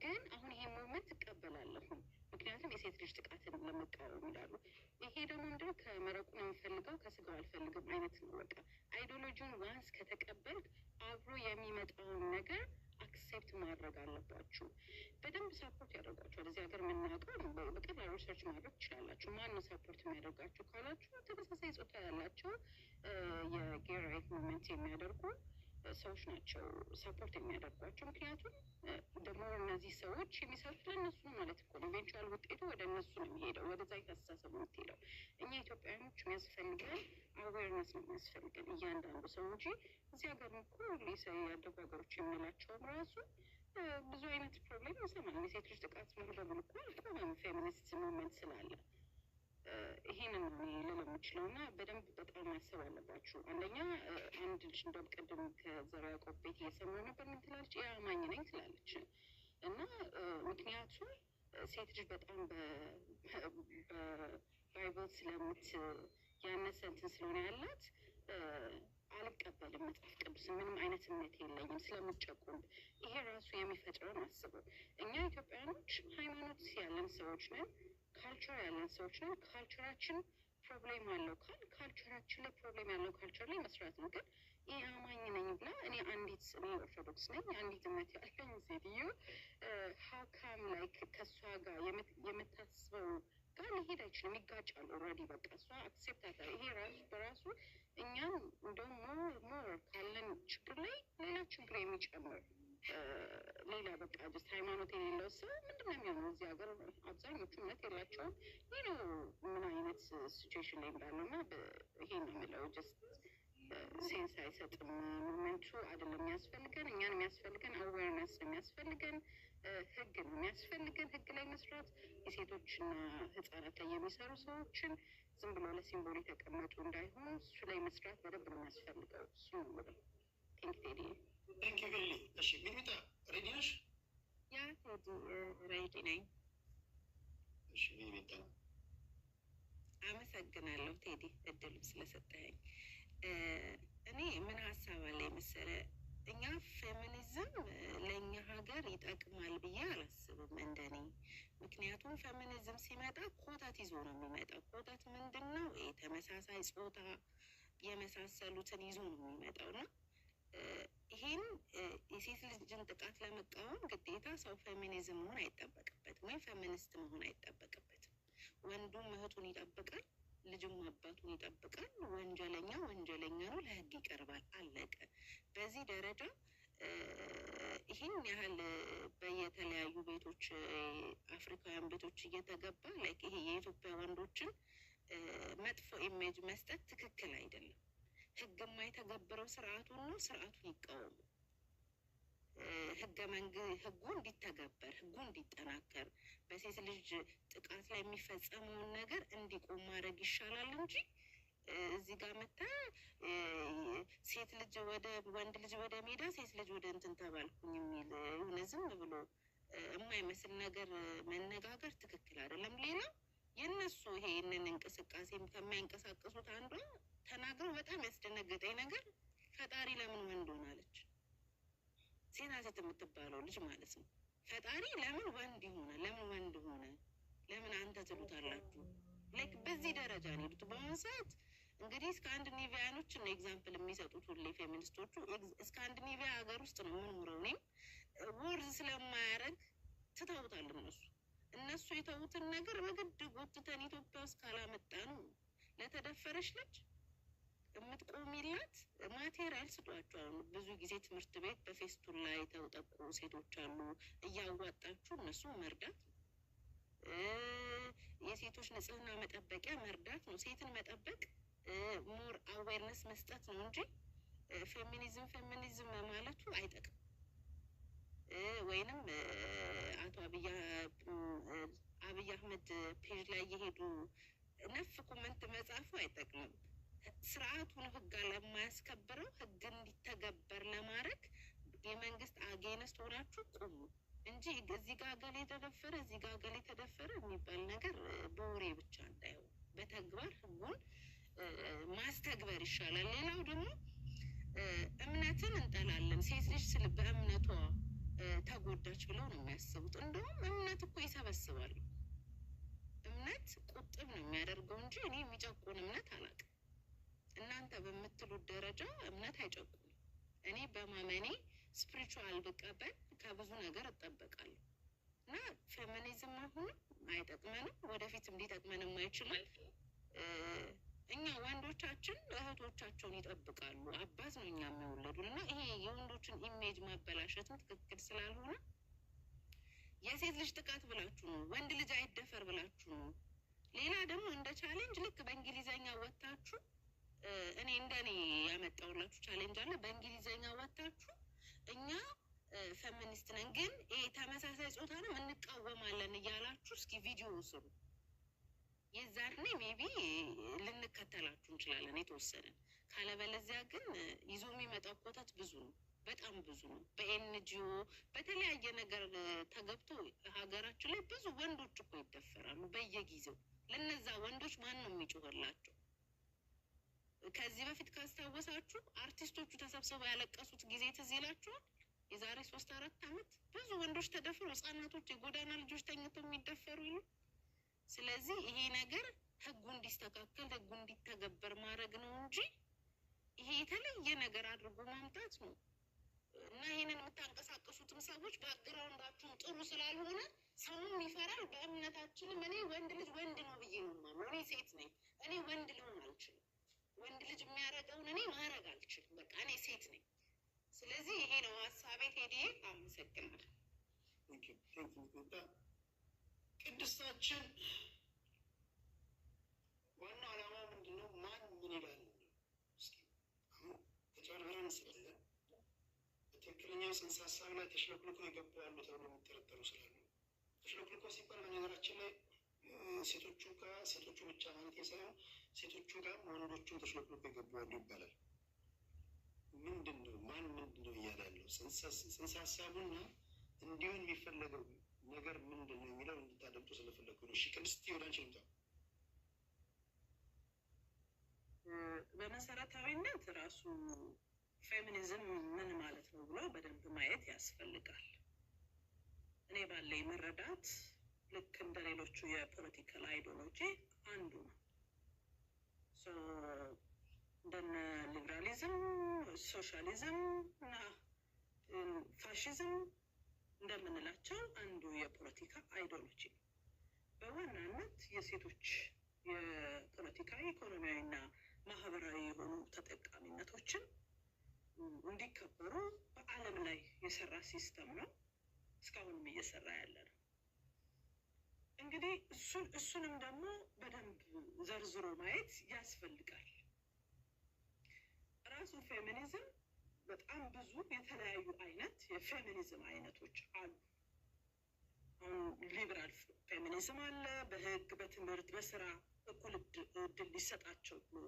ግን አሁን ይሄ ሙቭመንት እቀበላለሁ ምክንያቱም የሴት ልጅ ጥቃትን ለመቃወም ይላሉ። ይሄ ደግሞ ምንድነው ከመረቁ ነው የሚፈልገው ከስጋው አልፈልግም አይነት ነው። በቃ አይዲዮሎጂውን ዋንስ ከተቀበልክ አብሮ የሚመጣውን ነገር አክሴፕት ማድረግ አለባችሁ። በደንብ ሳፖርት ያደርጓቸዋል። እዚህ ሀገር የምናውቀው በቀላሉ ሪሰርች ማድረግ ትችላላችሁ። ማን ነው ሳፖርት የሚያደርጋችሁ ካላችሁ ተመሳሳይ ጾታ ያላቸው የጌይ ራይት ሙቭመንት የሚያደርጉ ሰዎች ናቸው ሰፖርት የሚያደርጓቸው። ምክንያቱም ደግሞ እነዚህ ሰዎች የሚሰሩት ለእነሱ ነው ማለት እኮ ነው። ኢቬንቹዋል ውጤቱ ወደ እነሱ ነው የሚሄደው፣ ወደዛ የታስተሳሰቡ የምትሄደው። እኛ ኢትዮጵያውያኖች የሚያስፈልገን አዌርነስ ነው የሚያስፈልገን እያንዳንዱ ሰው እንጂ እዚህ ሀገር እኮ ሰው ያደጉ ሀገሮች የምንላቸውም ራሱ ብዙ አይነት ፕሮብሌም ይሰማል። የሴት ልጅ ጥቃት ሙሉ በሙሉ እኮ አልቆመም ፌሚኒስት ሙቭመንት ስላለ። ይሄንን ነው ልል የምችለው እና በደንብ በጣም ማሰብ አለባችሁ። አንደኛ አንድ ልጅ እንደውም ቅድም ከዘራ ያዕቆብ ቤት እየሰማሁ ነበር። ምን ትላለች? የአማኝ ነኝ ትላለች። እና ምክንያቱም ሴት ልጅ በጣም በባይብል ያነሰ እንትን ስለሆነ ያላት አልቀበልም መጽሐፍ ቅዱስ ምንም አይነት እምነት የለኝም ስለምጨቁም። ይሄ ራሱ የሚፈጥረውን አስበው። እኛ ኢትዮጵያውያኖች ሃይማኖት ያለን ሰዎች ነን፣ ካልቸር ያለን ሰዎች ነን። ካልቸራችን ፕሮብሌም አለው ካልቸራችን ላይ ፕሮብሌም ያለው ካልቸር ላይ መስራት ነው። ግን ይህ አማኝ ነኝ ብላ እኔ ኦርቶዶክስ ነኝ አንዲት እምነት ያለኝ ሴትዮ ሀው ካም ላይክ ከእሷ ጋር የምታስበው ጋር ሊሄድ አይችልም። ይጋጫሉ። ኦልሬዲ በቃ እሷ አክሴፕት አታ ይሄ ራሱ በራሱ እኛም እንደውም ሞር ካለን ችግር ላይ ሌላ ችግር የሚጨምር ሌላ በቃ ጀስት ሃይማኖት የሌለው ሰው ምንድን ነው የሚሆነው? እዚህ ሀገር አብዛኞቹ እምነት የላቸውም። ይህ ነው ምን አይነት ሲቹዌሽን ላይ እንዳለው እና ይሄ ነው የምለው ጀስት ሴንስ አይሰጥም። ሞመንቱ አይደለም የሚያስፈልገን፣ እኛን የሚያስፈልገን አዌርነስ ነው የሚያስፈልገን፣ ህግ ነው የሚያስፈልገን። ህግ ላይ መስራት የሴቶችና ህጻናት ላይ የሚሰሩ ሰዎችን ዝም ብሎ ለሲምቦል የተቀመጡ እንዳይሆኑ እሱ ላይ መስራት በደንብ ነው የሚያስፈልገው። እሱ ነው ብለው ቴዲ ቴንኪ። እሺ ሚሚጣ ሬዲ ነሽ? ያ ቴዲ ሬዲ ነኝ። እሺ ሚሚጣ አመሰግናለሁ ቴዲ እድሉ ስለሰጠኸኝ። እኔ ምን ሀሳብ አለ መሰለ፣ እኛ ፌሚኒዝም ለእኛ ሀገር ይጠቅማል ብዬ አላስብም እንደኔ። ምክንያቱም ፌሚኒዝም ሲመጣ ኮተት ይዞ ነው የሚመጣው። ኮተት ምንድን ነው? ተመሳሳይ ጾታ የመሳሰሉትን ይዞ ነው የሚመጣው እና ይሄን የሴት ልጅን ጥቃት ለመቃወም ግዴታ ሰው ፌሚኒዝም መሆን አይጠበቅበትም፣ ወይም ፌሚኒስት መሆን አይጠበቅበትም። ወንዱም እህቱን ይጠብቃል፣ ልጅም አባቱን ይጠብቃል። ወንጀለኛ ወንጀለኛ ነው፣ ለህግ ይቀርባል፣ አለቀ። በዚህ ደረጃ ይህን ያህል በየተለያዩ ቤቶች አፍሪካውያን ቤቶች እየተገባ ላይክ ይሄ የኢትዮጵያ ወንዶችን መጥፎ ኢሜጅ መስጠት ትክክል አይደለም። ህግ የማይተገብረው ስርዓቱን ነው፣ ስርዓቱን ይቃወሙ። ህጉ እንዲተገበር፣ ህጉ እንዲጠናከር፣ በሴት ልጅ ጥቃት ላይ የሚፈጸመውን ነገር እንዲቆም ማድረግ ይሻላል እንጂ እዚህ ጋር መታ ሴት ልጅ ወደ ወንድ ልጅ ወደ ሜዳ ሴት ልጅ ወደ እንትን ተባልኩኝ የሚል የሆነ ዝም ብሎ የማይመስል ነገር መነጋገር ትክክል አይደለም። ሌላ የእነሱ ይሄንን እንቅስቃሴ ከሚያንቀሳቀሱት አንዷ ተናግረው በጣም ያስደነገጠኝ ነገር ፈጣሪ ለምን ወንድ ሆናለች? ሴናሴት የምትባለው ልጅ ማለት ነው። ፈጣሪ ለምን ወንድ ይሆናል? ለምን ወንድ ሆነ? ለምን አንተ ትሉታላችሁ? ላይክ በዚህ ደረጃ ነው የሄዱት በአሁኑ ሰዓት። እንግዲህ ስካንዲኔቪያኖች ነው ኤግዛምፕል የሚሰጡት ሁሌ ፌሚኒስቶቹ። ስካንዲኔቪያ ሀገር ውስጥ ነው የምኖረው እኔም። ወርዝ ስለማያደርግ ትተውታል እነሱ የተዉትን ነገር በግድ ጎትተን ኢትዮጵያ ውስጥ ካላመጣ ነው ለተደፈረች ልጅ የምትቆሚላት ማቴሪያል ስጧቸው። አሁን ብዙ ጊዜ ትምህርት ቤት በፌስቱን ላይ የተውጠቁ ሴቶች አሉ። እያዋጣችሁ እነሱ መርዳት የሴቶች ንጽህና መጠበቂያ መርዳት ነው። ሴትን መጠበቅ ሞር አዌርነስ መስጠት ነው እንጂ ፌሚኒዝም ማለቱ አይጠቅም። ወይንም አቶ አብይ አህመድ ፔጅ ላይ የሄዱ ነፍ ኮመንት መጻፉ አይጠቅምም። ስርዓቱን ህግ ለማያስከብረው ህግ እንዲተገበር ለማድረግ የመንግስት አጌነስት ሆናችሁ ቁሙ እንጂ እዚህ ጋር ገሌ ተደፈረ እዚህ ጋር ገሌ ተደፈረ የሚባል ነገር በወሬ ብቻ እንዳይሆን በተግባር ህጉን ማስተግበር ይሻላል። ሌላው ደግሞ እምነትን እንጠላለን። ሴት ልጅ ስል በእምነቷ ተጎዳች ብለው ነው የሚያስቡት። እንደውም እምነት እኮ ይሰበስባሉ። እምነት ቁጥብ ነው የሚያደርገው እንጂ እኔ የሚጨቁን እምነት አላውቅም። እናንተ በምትሉት ደረጃ እምነት አይጨቁም። እኔ በማመኔ ስፒሪቹዋል ብቀበል ከብዙ ነገር እጠበቃለሁ እና ፌሚኒዝም አሁንም አይጠቅመንም፣ ወደፊትም ሊጠቅመንም አይችልም። እኛ ወንዶቻችን እህቶቻቸውን ይጠብቃሉ። አባት ነው እኛ የሚወለዱን እና ይሄ የወንዶችን ኢሜጅ ማበላሸትም ትክክል ስላልሆነ የሴት ልጅ ጥቃት ብላችሁ ነው፣ ወንድ ልጅ አይደፈር ብላችሁ ነው። ሌላ ደግሞ እንደ ቻሌንጅ ልክ በእንግሊዘኛ ወታችሁ እኔ እንደኔ ያመጣውላችሁ ቻሌንጅ አለ። በእንግሊዘኛ ወታችሁ እኛ ፌሚኒስት ነን ግን ይሄ ተመሳሳይ ጾታንም እንቃወማለን እያላችሁ እስኪ ቪዲዮ ስሩ። የዛኔ ሜቢ ልንከተላችሁ እንችላለን የተወሰነ። ካለበለዚያ ግን ይዞ የሚመጣው ኮተት ብዙ ነው፣ በጣም ብዙ ነው። በኤንጂኦ በተለያየ ነገር ተገብቶ ሀገራችን ላይ ብዙ ወንዶች እኮ ይደፈራሉ በየጊዜው። ለነዛ ወንዶች ማን ነው የሚጮህላቸው? ከዚህ በፊት ካስታወሳችሁ አርቲስቶቹ ተሰብስበው ያለቀሱት ጊዜ ትዝ ይላችኋል? የዛሬ 3-4 ዓመት ብዙ ወንዶች ተደፍረው፣ ህጻናቶች፣ የጎዳና ልጆች ተኝተው የሚደፈሩ ይሉ። ስለዚህ ይሄ ነገር ህጉ እንዲስተካከል ህጉ እንዲተገበር ማድረግ ነው እንጂ ይሄ የተለየ ነገር አድርጎ ማምጣት ነው። እና ይሄንን የምታንቀሳቀሱትም ሰዎች ባክግራውንዳችሁም ጥሩ ስላልሆነ ሰውም ይፈራል። በእምነታችንም እኔ ወንድ ልጅ ወንድ ነው ብዬ ነው የማምነው። እኔ ሴት ነኝ፣ እኔ ወንድ ልሆን አልችልም። ወንድ ልጅ የሚያደርገውን እኔ ማድረግ አልችልም። በቃ እኔ ሴት ነኝ። ስለዚህ ይሄ ነው ሀሳቤ። ቴዲዬ አመሰግናለሁ። ቅድስታችን ዋናው ዓላማ ምንድን ነው? ማን ምን ይላል? እስኪ አሁን ጽንሰ ሀሳብ ላይ ተሽለክልኮ የገቡ ያሉ ተብሎ የሚጠረጠሩ ስላሉ ተሽለክልኮ ሲባል በነገራችን ላይ ሴቶቹ ብቻ ማለት ሳይሆን ሴቶቹ ጋር ወንዶቹም ተሽለክልኮ የገቡ ያሉ ይባላል። ምንድን ነው እያለ ያለው ጽንሰ ሀሳቡና እንዲሆን የሚፈለገው ነገር ምንድን ነው የሚለው እንድታደምጡ ስለፈለጉ ነው። እሺ ቅድስት ወደ አንቺ ልምጣ። በመሰረታዊነት ራሱ ፌሚኒዝም ምን ማለት ነው ብሎ በደንብ ማየት ያስፈልጋል። እኔ ባለኝ መረዳት ልክ እንደ ሌሎቹ የፖለቲካል አይዲዮሎጂ አንዱ ነው። እንደነ ሊብራሊዝም፣ ሶሻሊዝም እና ፋሽዝም እንደምንላቸው አንዱ የፖለቲካ አይዲዮሎጂ ነው። በዋናነት የሴቶች የፖለቲካዊ ኢኮኖሚያዊና ማህበራዊ የሆኑ ተጠቃሚነቶችን እንዲከበሩ በዓለም ላይ የሰራ ሲስተም ነው። እስካሁንም እየሰራ ያለ ነው። እንግዲህ እሱንም ደግሞ በደንብ ዘርዝሮ ማየት ያስፈልጋል። ራሱ ፌሚኒዝም በጣም ብዙ የተለያዩ አይነት የፌሚኒዝም አይነቶች አሉ። አሁን ሊበራል ፌሚኒዝም አለ። በህግ፣ በትምህርት፣ በስራ እኩል እድል ሊሰጣቸው ብሎ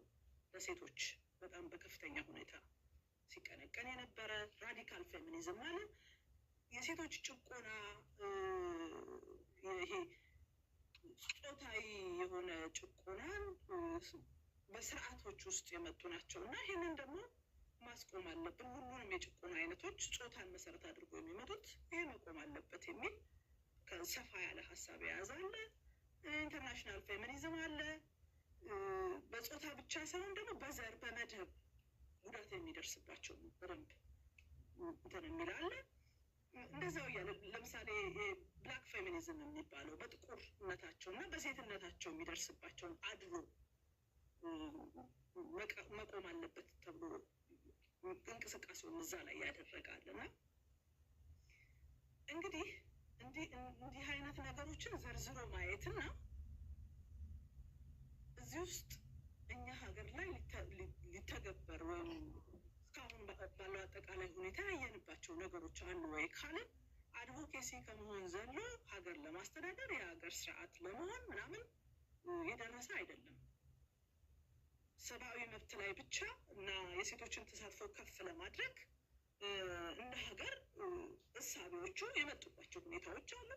ለሴቶች በጣም በከፍተኛ ሁኔታ ሲቀነቀን የነበረ ራዲካል ፌሚኒዝም አለ። የሴቶች ጭቆና ይሄ ጾታዊ የሆነ ጭቆናን በስርዓቶች ውስጥ የመጡ ናቸው እና ይህንን ደግሞ ማስቆም አለብን። ሁሉንም የጭቆና አይነቶች ጾታን መሰረት አድርጎ የሚመጡት ይሄ መቆም አለበት የሚል ከሰፋ ያለ ሀሳብ የያዘ አለ። ኢንተርናሽናል ፌሚኒዝም አለ። በጾታ ብቻ ሳይሆን ደግሞ በዘር በመደብ ጉዳት የሚደርስባቸው በደንብ እንትን የሚል አለ። እንደዛው እያለ ለምሳሌ ብላክ ፌሚኒዝም የሚባለው በጥቁርነታቸው እና በሴትነታቸው የሚደርስባቸውን አድሎ መቆም አለበት ተብሎ እንቅስቃሴውን እዛ ላይ ያደረጋል እና እንግዲህ እንዲህ አይነት ነገሮችን ዘርዝሮ ማየትና እዚህ ውስጥ እኛ ሀገር ላይ ሊተገበር ወይም እስካሁን ባለው አጠቃላይ ሁኔታ ያየንባቸው ነገሮች አሉ ወይ ካልን አድቮኬሲ ከመሆን ዘሎ ሀገር ለማስተዳደር የሀገር ስርዓት ለመሆን ምናምን የደረሰ አይደለም። ሰብአዊ መብት ላይ ብቻ እና የሴቶችን ተሳትፎ ከፍ ለማድረግ እንደ ሀገር እሳቤዎቹ የመጡባቸው ሁኔታዎች አሉ።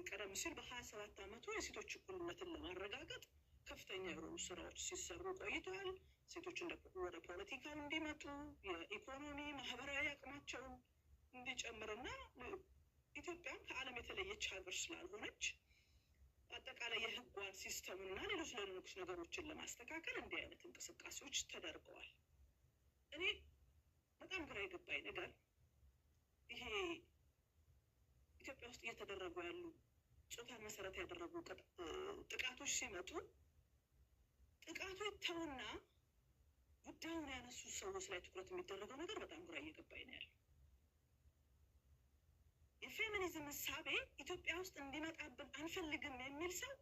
ቀደም ሲል በ27 ዓመቱ የሴቶች እኩልነትን ለማረጋገጥ ከፍተኛ የሆኑ ስራዎች ሲሰሩ ቆይተዋል። ሴቶች ወደ ፖለቲካው እንዲመጡ የኢኮኖሚ ማህበራዊ አቅማቸውን እንዲጨምርና ኢትዮጵያም ከዓለም የተለየች ሀገር ስላልሆነች አጠቃላይ የህጓን ሲስተምና ሌሎች ነገሮችን ለማስተካከል እንዲህ አይነት እንቅስቃሴዎች ተደርገዋል። እኔ በጣም ግራ የገባኝ ነገር ይሄ ኢትዮጵያ ውስጥ እየተደረጉ ያሉ ጾታን መሰረት ያደረጉ ጥቃቶች ሲመጡ ጥቃቱ ይተውና ጉዳዩን ያነሱ ሰዎች ላይ ትኩረት የሚደረገው ነገር በጣም ግራ እየገባኝ ነው ያለው። የፌሚኒዝም እሳቤ ኢትዮጵያ ውስጥ እንዲመጣብን አንፈልግም የሚል ሰው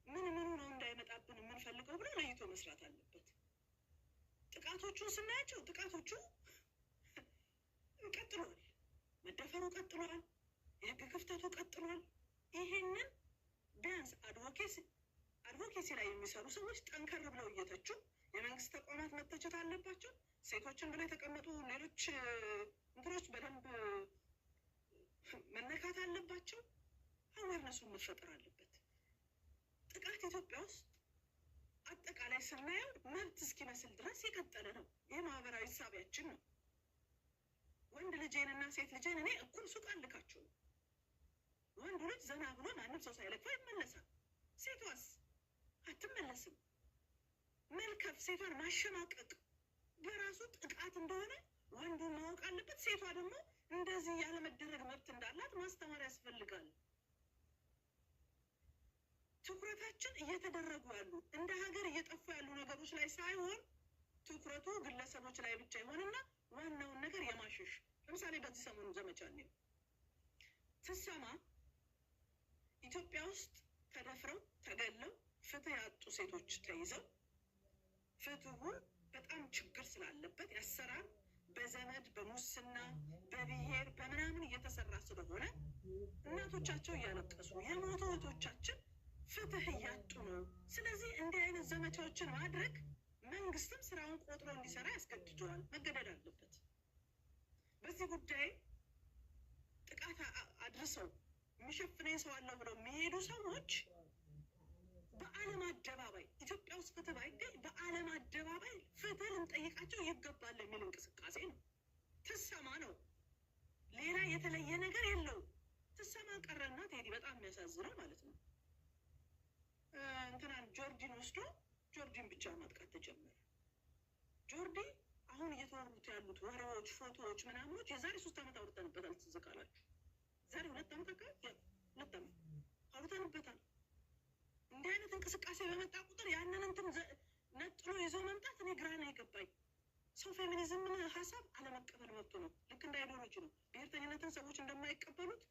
ምኑ ነው እንዳይመጣብን የምንፈልገው ብሎ ለይቶ መስራት አለበት። ጥቃቶቹን ስናያቸው ጥቃቶቹ ቀጥሏል፣ መደፈሩ ቀጥሏል፣ የህግ ክፍተቱ ቀጥሏል። ይሄንን ቢያንስ አድቮኬሲ ላይ የሚሰሩ ሰዎች ጠንከር ብለው እየተቹ የመንግስት ተቋማት መተቸት አለባቸው። ሴቶችን ብለው የተቀመጡ ሌሎች እንትኖች በደንብ መነካት አለባቸው። አዌርነሱን መፈጠር አለበት። ጥቃት ኢትዮጵያ ውስጥ አጠቃላይ ስናየው መብት እስኪመስል ድረስ የቀጠለ ነው። ይህ ማህበራዊ ሳቢያችን ነው። ወንድ ልጄንና ሴት ልጄን እኔ እኩል ሱቅ አልካቸው። ወንዱ ልጅ ዘና ብሎ ማንም ሰው ሳይለካው ይመለሳል። ሴቷስ አትመለስም። መልከፍ፣ ሴቷን ማሸማቀቅ በራሱ ጥቃት እንደሆነ ወንዱ ማወቅ አለበት። ሴቷ ደግሞ እንደዚህ ያለመደረግ መብት እንዳላት ማስተማር ያስፈልጋል። ትኩረታችን እየተደረጉ ያሉ እንደ ሀገር እየጠፉ ያሉ ነገሮች ላይ ሳይሆን ትኩረቱ ግለሰቦች ላይ ብቻ ይሆንና ዋናውን ነገር የማሸሽ ለምሳሌ በዚህ ሰሞኑ ዘመቻ ነው ትሰማ ኢትዮጵያ ውስጥ ተደፍረው ተገለው ፍትህ ያጡ ሴቶች ተይዘው ፍትሁ በጣም ችግር ስላለበት ያሰራል በዘመድ በሙስና በብሔር በምናምን እየተሰራ ስለሆነ እናቶቻቸው እያለቀሱ የሞቱ እህቶቻችን ፍትህ እያጡ ነው። ስለዚህ እንዲህ አይነት ዘመቻዎችን ማድረግ መንግስትም ስራውን ቆጥሮ እንዲሰራ ያስገድደዋል፣ መገደድ አለበት። በዚህ ጉዳይ ጥቃት አድርሰው የሚሸፍነኝ ሰው አለው ብለው የሚሄዱ ሰዎች በዓለም አደባባይ ኢትዮጵያ ውስጥ ፍትህ ባይገኝ በዓለም አደባባይ ፍትህ ልንጠይቃቸው ይገባል የሚል እንቅስቃሴ ነው። ትሰማ ነው፣ ሌላ የተለየ ነገር የለውም። ትሰማ ቀረና ቴዲ በጣም የሚያሳዝነው ማለት ነው እንትናን ጆርጂን ወስዶ ጆርጂን ብቻ ማጥቃት ተጀመረ። ጆርዲ አሁን እየተወሩት ያሉት ወሬዎች፣ ፎቶዎች፣ ምናምኖች የዛሬ 3 ዓመት አውርተንበታል። ትዝ ካላችሁ ዛሬ 2 ዓመት አካባቢ 2 ዓመት አውርተንበታል። እንዲህ አይነት እንቅስቃሴ በመጣ ቁጥር ያንን እንትን ነጥሎ ይዞ መምጣት እኔ ግራ ነው የገባኝ። ሰው ፌሚኒዝምን ሀሳብ አለመቀበል መብቱ ነው። ልክ እንደ አይዲዮሎጂ ነው። ብሔርተኝነትን ሰዎች እንደማይቀበሉት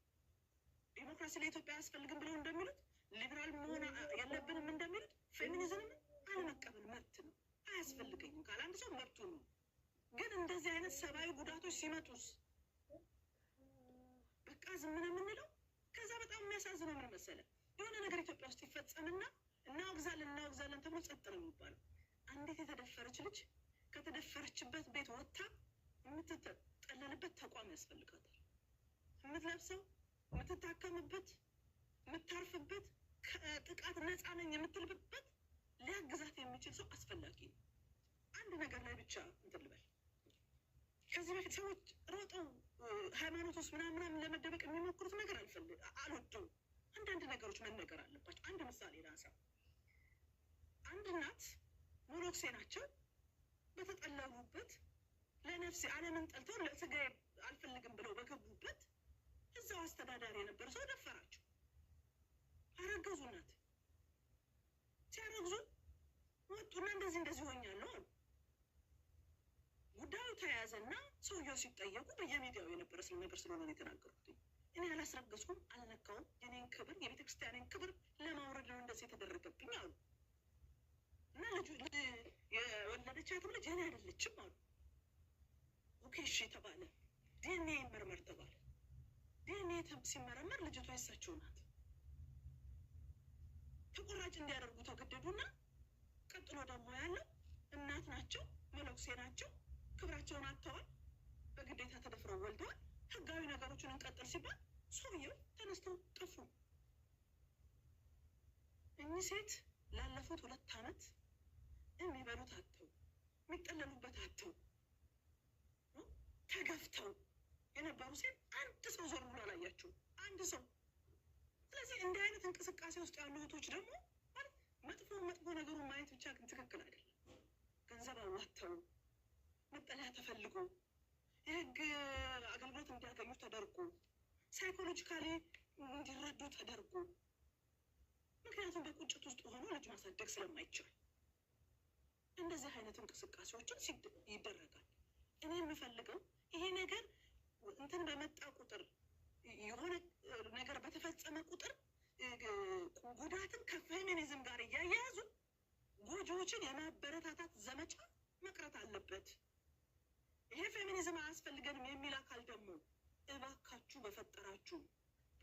ዲሞክራሲ ለኢትዮጵያ አያስፈልግም ብለው እንደሚሉት ሊበራል መሆን የለብንም እንደሚሉት ፌሚኒዝምን አለመቀበል መብት ነው። አያስፈልገኝም ካለ አንድ ሰው መብቱ ነው። ግን እንደዚህ አይነት ሰብአዊ ጉዳቶች ሲመጡስ በቃ ዝም ነው የምንለው? ከዛ በጣም የሚያሳዝነው ምን መሰለህ? የሆነ ነገር ኢትዮጵያ ውስጥ ይፈጸምና እናወግዛለን ተብሎ ጸጥ ነው የሚባለው። አንዲት የተደፈረች ልጅ ከተደፈረችበት ቤት ወጥታ የምትጠለልበት ተቋም ያስፈልጋታል። የምትለብሰው፣ የምትታከምበት፣ የምታርፍበት፣ ከጥቃት ነፃ ነኝ የምትልበት ሊያግዛት የሚችል ሰው አስፈላጊ ነው። አንድ ነገር ላይ ብቻ እንትን ልበል። ከዚህ በፊት ሰዎች ሮጠው ሃይማኖት ውስጥ ምናምን ለመደበቅ የሚሞክሩት ነገር አልወደውም። አንዳንድ ነገሮች መነገር አለባቸው። አንድ ምሳሌ ላንሳ። አንድ እናት ሞሎክሴ ናቸው። በተጠለሉበት ለነፍሴ ዓለምን ጠልተው ለስጋ አልፈልግም ብለው በገቡበት እዛው አስተዳዳሪ የነበረ ሰው ደፈራቸው። አረገዙ። እናት ሲያረግዙ ወጡና እንደዚህ ሆኛለሁ አሉ። ጉዳዩ ተያያዘና ሰውየው ሲጠየቁ በየሚዲያው የነበረ ነገር ስለሆነ ነው የተናገሩት። እኔ አላስረገዝኩም፣ አልነካውም፣ የኔን ክብር የቤተ ክርስቲያኔን ክብር ለማውረድ ነው እንደዚህ የተደረገብኝ አሉ። እና የወለደቻትም ልጅ እኔ አይደለችም አሉ። ኦኬ እሺ ተባለ። ዲኤንኤ ይመርመር ተባለ። ዲኤንኤ ሲመረመር ልጅቷ የሳቸው ናት። ተቆራጭ እንዲያደርጉ ተገደዱና ቀጥሎ ደግሞ ያለው እናት ናቸው፣ መነኩሴ ናቸው፣ ክብራቸውን አጥተዋል፣ በግዴታ ተደፍረው ወልደዋል። ህጋዊ ነገሮችን እንቀጥል ሲባል ሰውየው ተነስተው ጠፉ። እኚህ ሴት ላለፉት 2 ዓመት የሚበሉት አጥተው የሚጠለሉበት አጥተው ተገፍተው የነበሩ ሴት አንድ ሰው ዞር ብሎ አላያቸውም። አንድ ሰው። ስለዚህ እንዲህ አይነት እንቅስቃሴ ውስጥ ያሉ እህቶች ደግሞ ማለት መጥፎ ነገሩን ማየት ብቻ ግን ትክክል አይደለም። ገንዘብ አዋጥተው መጠለያ ተፈልጎ የህግ አገልግሎት እንዲያገኙ ተደርጎ ሳይኮሎጂካሊ እንዲረዱ ተደርጎ፣ ምክንያቱም በቁጭት ውስጥ ሆኖ ልጅ ማሳደግ ስለማይቻል እንደዚህ አይነት እንቅስቃሴዎችን ይደረጋል። እኔ የምፈልገው ይሄ ነገር እንትን በመጣ ቁጥር የሆነ ነገር በተፈጸመ ቁጥር ጉዳትን ከፌሚኒዝም ጋር እያያያዙ ጎጂዎችን የማበረታታት ዘመቻ መቅረት አለበት። ይሄ ፌሚኒዝም አያስፈልገንም የሚል አካል ደግሞ እባካችሁ በፈጠራችሁ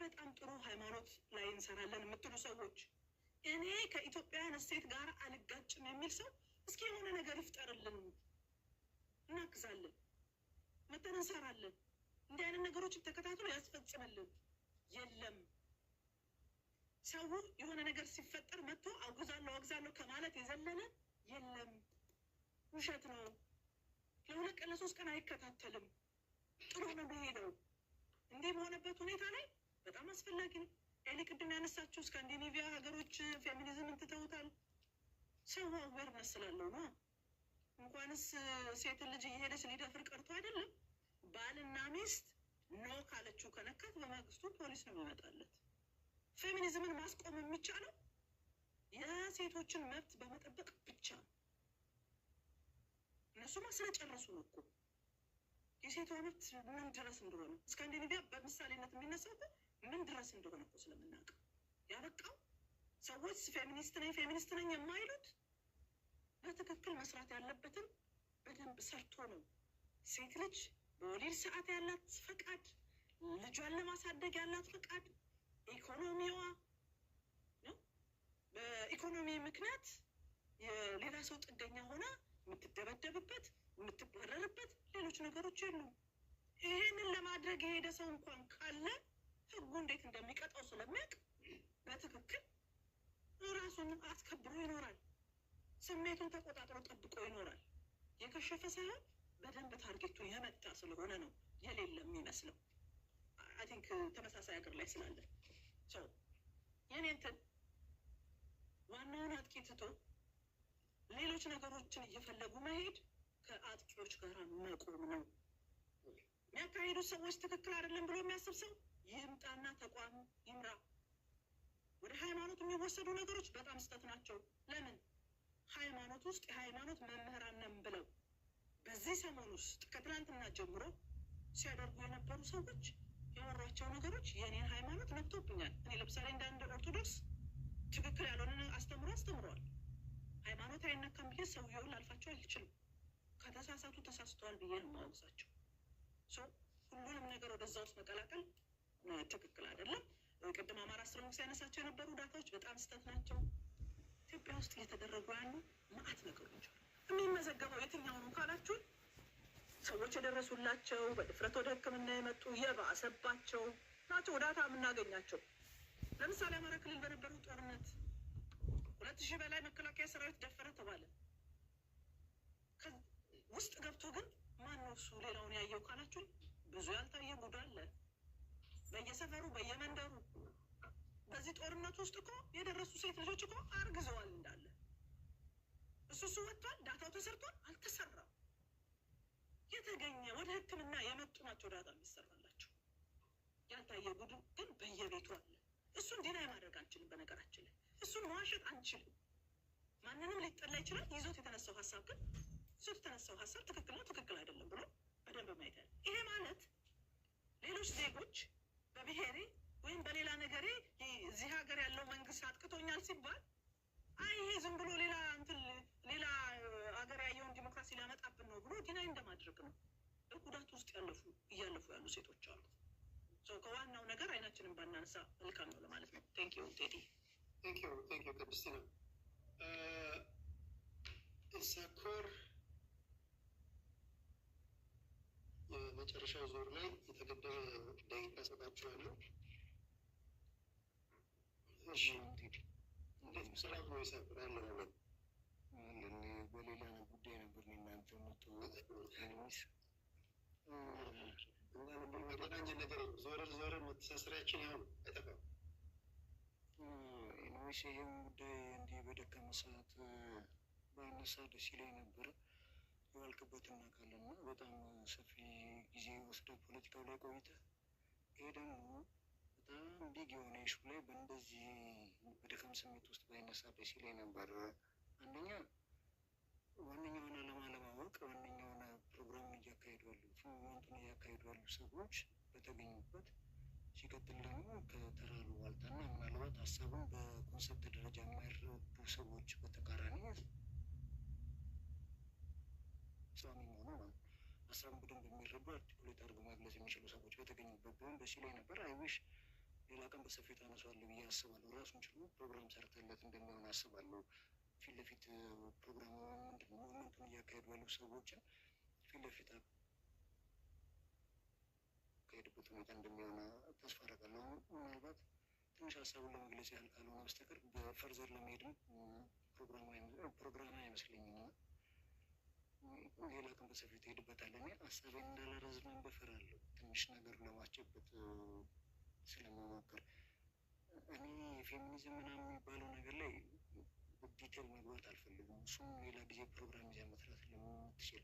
በጣም ጥሩ ሃይማኖት ላይ እንሰራለን የምትሉ ሰዎች፣ እኔ ከኢትዮጵያውያን እሴት ጋር አልጋጭም የሚል ሰው እስኪ የሆነ ነገር ይፍጠርልን፣ እናግዛለን፣ መተን እንሰራለን። እንዲህ አይነት ነገሮችን ተከታትሎ ያስፈጽምልን። የለም ሰው የሆነ ነገር ሲፈጠር መጥቶ አውግዛለሁ ከማለት የዘለለ የለም። ውሸት ነው። ለ2 ቀን ለ3 ቀን አይከታተልም። ጥሩ ነው የሚሄደው። እንዲህ በሆነበት ሁኔታ ላይ በጣም አስፈላጊ ነው። ኤሊ ቅድም ያነሳቸው ስካንዲኔቪያ ሀገሮች ፌሚኒዝም እንትተውታል። ሰው አዌርነስ ስላለው ነው። እንኳንስ ሴትን ልጅ እየሄደች ሊደፍር ቀርቶ አይደለም ባልና ሚስት ኖ ካለችው ከነካት በማግስቱ ፖሊስ ነው የሚመጣለት። ፌሚኒዝምን ማስቆም የሚቻለው የሴቶችን መብት በመጠበቅ ብቻ ነው። እነሱማ ስለጨረሱ ነው እኮ የሴቷ መብት ምን ድረስ እንደሆነ ስካንዲኔቪያ በምሳሌነት የሚነሳው ምን ድረስ እንደሆነ እኮ ስለምናውቀው ያበቃው ሰዎች ፌሚኒስት ነኝ የማይሉት በትክክል መስራት ያለበትን በደንብ ሰርቶ ነው ሴት ልጅ በወሊድ ሰዓት ያላት ፈቃድ፣ ልጇን ለማሳደግ ያላት ፈቃድ፣ ኢኮኖሚዋ ነው። በኢኮኖሚ ምክንያት የሌላ ሰው ጥገኛ ሆና የምትደበደብበት፣ የምትባረርበት ሌሎች ነገሮች የሉም። ይሄንን ለማድረግ የሄደ ሰው እንኳን ካለ ህጉ እንዴት እንደሚቀጣው ስለሚያውቅ በትክክል ራሱን አስከብሮ ይኖራል። ስሜቱን ተቆጣጥሮ ጠብቆ ይኖራል። የከሸፈ ሳይሆን በደንብ ታርጌቱ የመጣ ስለሆነ ነው የሌለ የሚመስለው። አይ ቲንክ ተመሳሳይ ሀገር ላይ ስላለ የኔ እንትን ዋናውን አጥቂ ትቶ ሌሎች ነገሮችን እየፈለጉ መሄድ ከአጥቂዎች ጋር መቆም ነው። የሚያካሄዱት ሰዎች ትክክል አይደለም ብሎ የሚያስብ ሰው ይምጣና ተቋም ይምራ። ወደ ሃይማኖት የሚወሰዱ ነገሮች በጣም ስህተት ናቸው። ለምን ሃይማኖት ውስጥ የሃይማኖት መምህራን ነን ብለው በዚህ ሰሞን ውስጥ ከትናንትና ጀምሮ ሲያደርጉ የነበሩ ሰዎች ያወሯቸው ነገሮች የኔን ሃይማኖት ነክቶብኛል። እኔ ለምሳሌ እንደ አንድ ኦርቶዶክስ ትክክል ያልሆነ አስተምረዋል። ሃይማኖት አይነካም ብዬ ሰውየውን ላልፋቸው አልችልም። ከተሳሳቱ ተሳስተዋል ብዬ ነው የማወግዛቸው። ሁሉንም ነገር ወደዛ ውስጥ መቀላቀል ትክክል አይደለም። ቅድም አማራ ስለሆንኩ ሲያነሳቸው የነበሩ ዳታዎች በጣም ስህተት ናቸው። ኢትዮጵያ ውስጥ እየተደረጉ ያሉ መዓት ነገሮች የሚመዘገበው የትኛው ነው ካላችሁን፣ ሰዎች የደረሱላቸው በድፍረት ወደ ሕክምና የመጡ የባሰባቸው ናቸው ዳታ የምናገኛቸው። ለምሳሌ አማራ ክልል በነበረው ጦርነት 2000 በላይ መከላከያ ሰራዊት ደፈረ ተባለ። ውስጥ ገብቶ ግን ማነው እሱ ሌላውን ያየው ካላችሁን፣ ብዙ ያልታየ ጉድ አለ በየሰፈሩ በየመንደሩ። በዚህ ጦርነት ውስጥ እኮ የደረሱ ሴት ልጆች እኮ አርግዘዋል እንዳለ። እሱ ወጥቷል፣ ዳታው ተሰርቷል፣ አልተሰራም። የተገኘ ወደ ህክምና የመጡ ናቸው ዳታ የሚሰራላቸው። ያልታየ ጉዱ ግን በየቤቱ አለ። እሱን ዲናይ ማድረግ አንችልም። በነገራችን ላይ እሱን መዋሸት አንችልም። ማንንም ሊጠላ ይችላል። ይዞት የተነሳው ሀሳብ ግን ይዞት የተነሳው ሀሳብ ትክክል ነው ትክክል አይደለም ብሎ በደንብ ማየት ያለ። ይሄ ማለት ሌሎች ዜጎች በብሔሬ ወይም በሌላ ነገሬ እዚህ ሀገር ያለው መንግስት አጥቅቶኛል ሲባል አይ ይሄ ዝም ብሎ ሌላ ሀገር ያየውን ዲሞክራሲ ሊያመጣብን ነው ብሎ ዲናይ እንደማድረግ ነው። በጉዳት ውስጥ እያለፉ ያሉ ሴቶች አሉ። ከዋናው ነገር አይናችንን ባናነሳ መልካም ነው ለማለት ነው። ቴንኪዩ ቴዲ። ቴንኪዩ ቅድስቲና። ኢሳኮር የመጨረሻው ዙር ላይ የተገደበ ደቂቃ ሰጣችኋለሁ። እሺ እንዴት ሰላም ነው? ይሳኮር አለ ማለት በሌላ ጉዳይ ነበር እናንተ መጥተው መገናኘ ነገር ዞረ መተሳሰሪያችን ያው አይጠፋም። ኢንዌስ ይህም ጉዳይ እንዲህ በደከመ ሰዓት ባይነሳ ደስ ይለኝ ነበረ። የዋልክበት እናውቃለን እና በጣም ሰፊ ጊዜ ወስደ ፖለቲካው ላይ ቆይተ ይሄ ደግሞ በጣም ቢግ የሆነ ኢሹ ላይ በእንደዚህ በደከም ስሜት ውስጥ ባይነሳ ደስ ይለኝ ነበር። አንደኛ ዋነኛውን ዓላማ ለማወቅ ዋነኛውን ፕሮግራም እያካሄዱ ያሉ ፊልመንቱን እያካሄዱ ያሉ ሰዎች በተገኙበት፣ ሲቀጥል ደግሞ ከተራሩ ዋልታና ምናልባት ሀሳቡን በኮንሰፕት ደረጃ የማይረዱ ሰዎች በተቃራኒ ጸሚ ሆነ ማለት ሀሳቡን በደንብ የሚረዱ አርቲኩሌት አድርጎ መግለጽ የሚችሉ ሰዎች በተገኙበት ቢሆን ደስ ይለኝ ነበር። አይዊሽ ሌላ ቀን በሰፊው ታነሷለሁ ብዬ አስባለሁ። ራሱን ችሎ ፕሮግራም ሰርተለት እንደሚሆን አስባለሁ። ፊት ለፊት ፕሮግራሙ ምንድነው ሞመንቱን እያካሄዱ ያሉ ሰዎችን ፊት ለፊት አካሄድበት ሁኔታ እንደሚሆን ተስፋ አደርጋለሁ። ምናልባት ትንሽ ሀሳቡን ለመግለጽ ያህል ካልሆነ በስተቀር በፈርዘር ለመሄድም ፕሮግራም አይመስለኝም እና ሌላ ቀን በሰፊው ትሄድበታለህ። እኔ ሀሳቤን እንዳላረዝመን በፈራለሁ ትንሽ ነገር ለማስጨበጥ ስለመሞከር እኔ ፌሚኒዝም ምናምን የሚባለው ነገር ላይ ዲቴል መግባት አልፈልግም። እሱም ሌላ ጊዜ ፕሮግራም ይዘህ መስራት ስለምትችል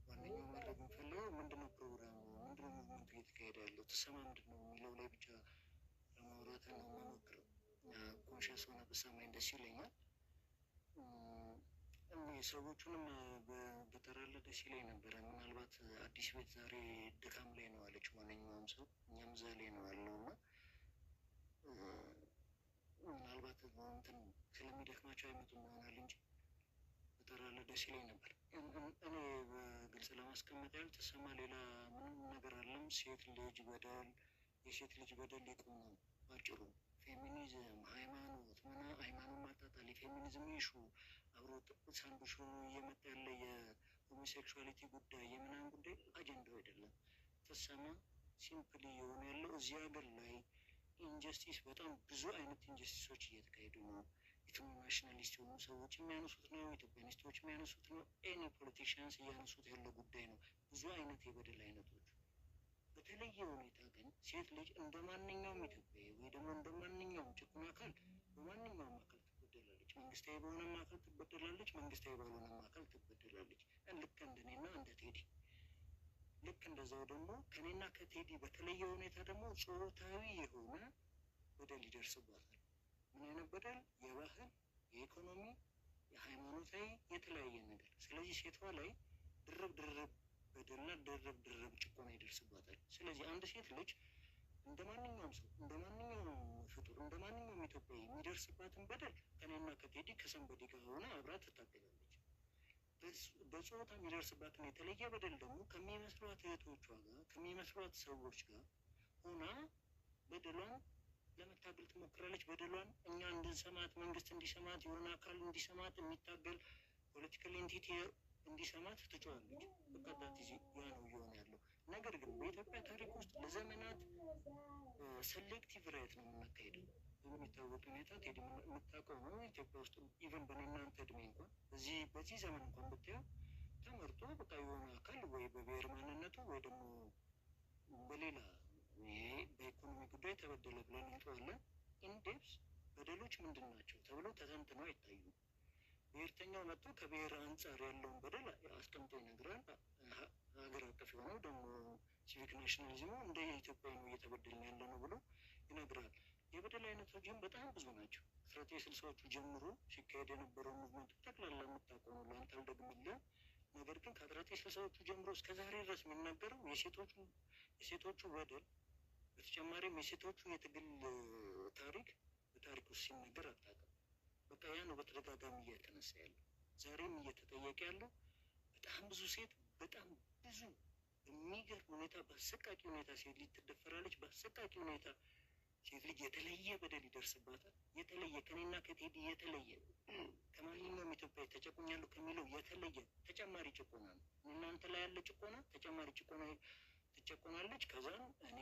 ዋነኛው ማድረግ የምፈልገው ምንድነው ፕሮግራሙ፣ ምንድነው ሙቭመንቱ እየተካሄደ ያለው ትሰማ ምንድነው የሚለው ላይ ብቻ ለማውራት ነው የምሞክረው። ኮንሽስ ሆነ በሰማኝ ደስ ይለኛል። ሰዎቹንም በጠራለ ደስ ይለኝ ነበረ። ምናልባት አዲስ ቤት ዛሬ ድካም ላይ ነው አለች ማንኛውም ሰው፣ እኛም እዛ ላይ ነው ያለው እና ምናልባት እንትን ስለሚደክማቸው አይመጡም ይሆናል እንጂ በጠራለ ደስ ይለኝ ነበር። እኔ በግልጽ በግልጽ ለማስቀመጥ ያህል ትሰማ ሌላ ምንም ነገር አለም። ሴት ልጅ በደል የሴት ልጅ በደል ይቁም ነው ባጭሩ። ፌሚኒዝም፣ ሃይማኖት ሃይማኖት ማጣጣል፣ የፌሚኒዝም ኢሹ አብሮ ሳንዱሽ ሆኖ እየመጣ ያለ የሆሞሴክሹዋሊቲ ጉዳይ የምናምን ጉዳይ አጀንዳው አይደለም። ትሰማ ሲምፕሊ የሆነ ያለው እዚህ ሀገር ላይ ኢንጀስቲስ በጣም ብዙ አይነት ኢንጀስቲሶች እየተካሄዱ ነው። ናሽናሊስት የሆኑ ሰዎች የሚያነሱት ነው። ኢትዮጵያኒስቶች የሚያነሱት ነው። ኤኒ ፖለቲሽያንስ እያነሱት ያለው ጉዳይ ነው። ብዙ አይነት የበደል አይነቶች። በተለየ ሁኔታ ግን ሴት ልጅ እንደ ማንኛውም ኢትዮጵያዊ ወይ ደግሞ እንደ ማንኛውም ጭቁን አካል በማንኛውም አካል ትበደላለች። መንግስታዊ በሆነም አካል ትበደላለች፣ መንግስታዊ ባልሆነም አካል ትበደላለች። ልክ እንደኔና እንደ ቴዲ። ልክ እንደዛው ደግሞ ከኔና ከቴዲ በተለየ ሁኔታ ደግሞ ጾታዊ የሆነ በደል ይደርስባታል። ምን አይነት በደል? የባህል፣ የኢኮኖሚ፣ የሃይማኖታዊ የተለያየ ነገር። ስለዚህ ሴቷ ላይ ድርብ በደልና ድርብ ጭቆና ይደርስባታል። ስለዚህ አንድ ሴት ልጅ እንደ ማንኛውም ሰው እንደ ማንኛውም ፍጡር እንደ ማንኛውም ኢትዮጵያዊ የሚደርስባትን በደል ከኔና ከቴዲ ከሰንበዲ ጋር ሆነ አብራ ትታገላለች። በጾታ የሚደርስባትን የተለየ በደል ደግሞ ከሚመስሏት እህቶቿ ጋር ከሚመስሏት ሰዎች ጋር ሆና በደሏን ለመታገል ትሞክራለች። በደሏን እኛ እንድንሰማት፣ መንግስት እንዲሰማት፣ የሆነ አካል እንዲሰማት፣ የሚታገል ፖለቲካል ኤንቲቲ እንዲሰማት ትጮኻለች። በቀጣት ጊዜ ያ ነው እየሆነ ያለው ነገር። ግን በኢትዮጵያ ታሪክ ውስጥ ለዘመናት ሴሌክቲቭ ራይት ነው የምናካሄደው። በሚታወቅ ሁኔታ ቴዲ የምታውቀው ነው። ኢትዮጵያ ውስጥ ኢቨን በእናንተ እድሜ እንኳን በዚህ ዘመን እንኳን ብታየው ተመርጦ በቃ የሆነ አካል ወይ በብሔር ማንነቱ ወይ ደግሞ በሌላ በኢኮኖሚ ጉዳይ ተበደለ ብለን እንጠዋለን። ኢንዴፕስ በደሎች ምንድን ናቸው ተብለው ተተንትነው አይታዩም። ብሔርተኛው መጥቶ ከብሔር አንጻር ያለውን በደል አስቀምጦ ይነግራል። ሀገር አቀፍ የሆነው ደግሞ ሲቪክ ናሽናሊዝሙ እንደ ኢትዮጵያ ነው እየተበደልን ያለ ነው ብሎ ይነግራል። የበደል አይነቶች ግን በጣም ብዙ ናቸው። 1960ዎቹ ጀምሮ ሲካሄድ የነበረው ሙቭመንት ጠቅላላ የምታውቀው ነው፣ ለአንተ አልደግምልህም። ነገር ግን ከ1960ዎቹ ጀምሮ እስከ ዛሬ ድረስ የሚናገረው የሴቶቹ በደል በተጨማሪም የሴቶቹ የትግል ታሪክ በታሪክ ውስጥ ሲነገር አታውቅም። በቃ ያ ነው በተደጋጋሚ እየተነሳ ያለው። ዛሬም እየተጠየቀ ያለው በጣም ብዙ ሴት በጣም ብዙ በሚገርም ሁኔታ በአሰቃቂ ሁኔታ ሴት ልጅ ትደፈራለች። በአሰቃቂ ሁኔታ ሴት ልጅ የተለየ በደል ይደርስባታል። የተለየ ከኔና ከቴዲ የተለየ ከማንኛውም ኢትዮጵያ ተጨቁኛለሁ ከሚለው የተለየ ተጨማሪ ጭቆና ነው። እናንተ ላይ ያለ ጭቆና ተጨማሪ ጭቆና ትጨቆናለች። ከዛም እኔ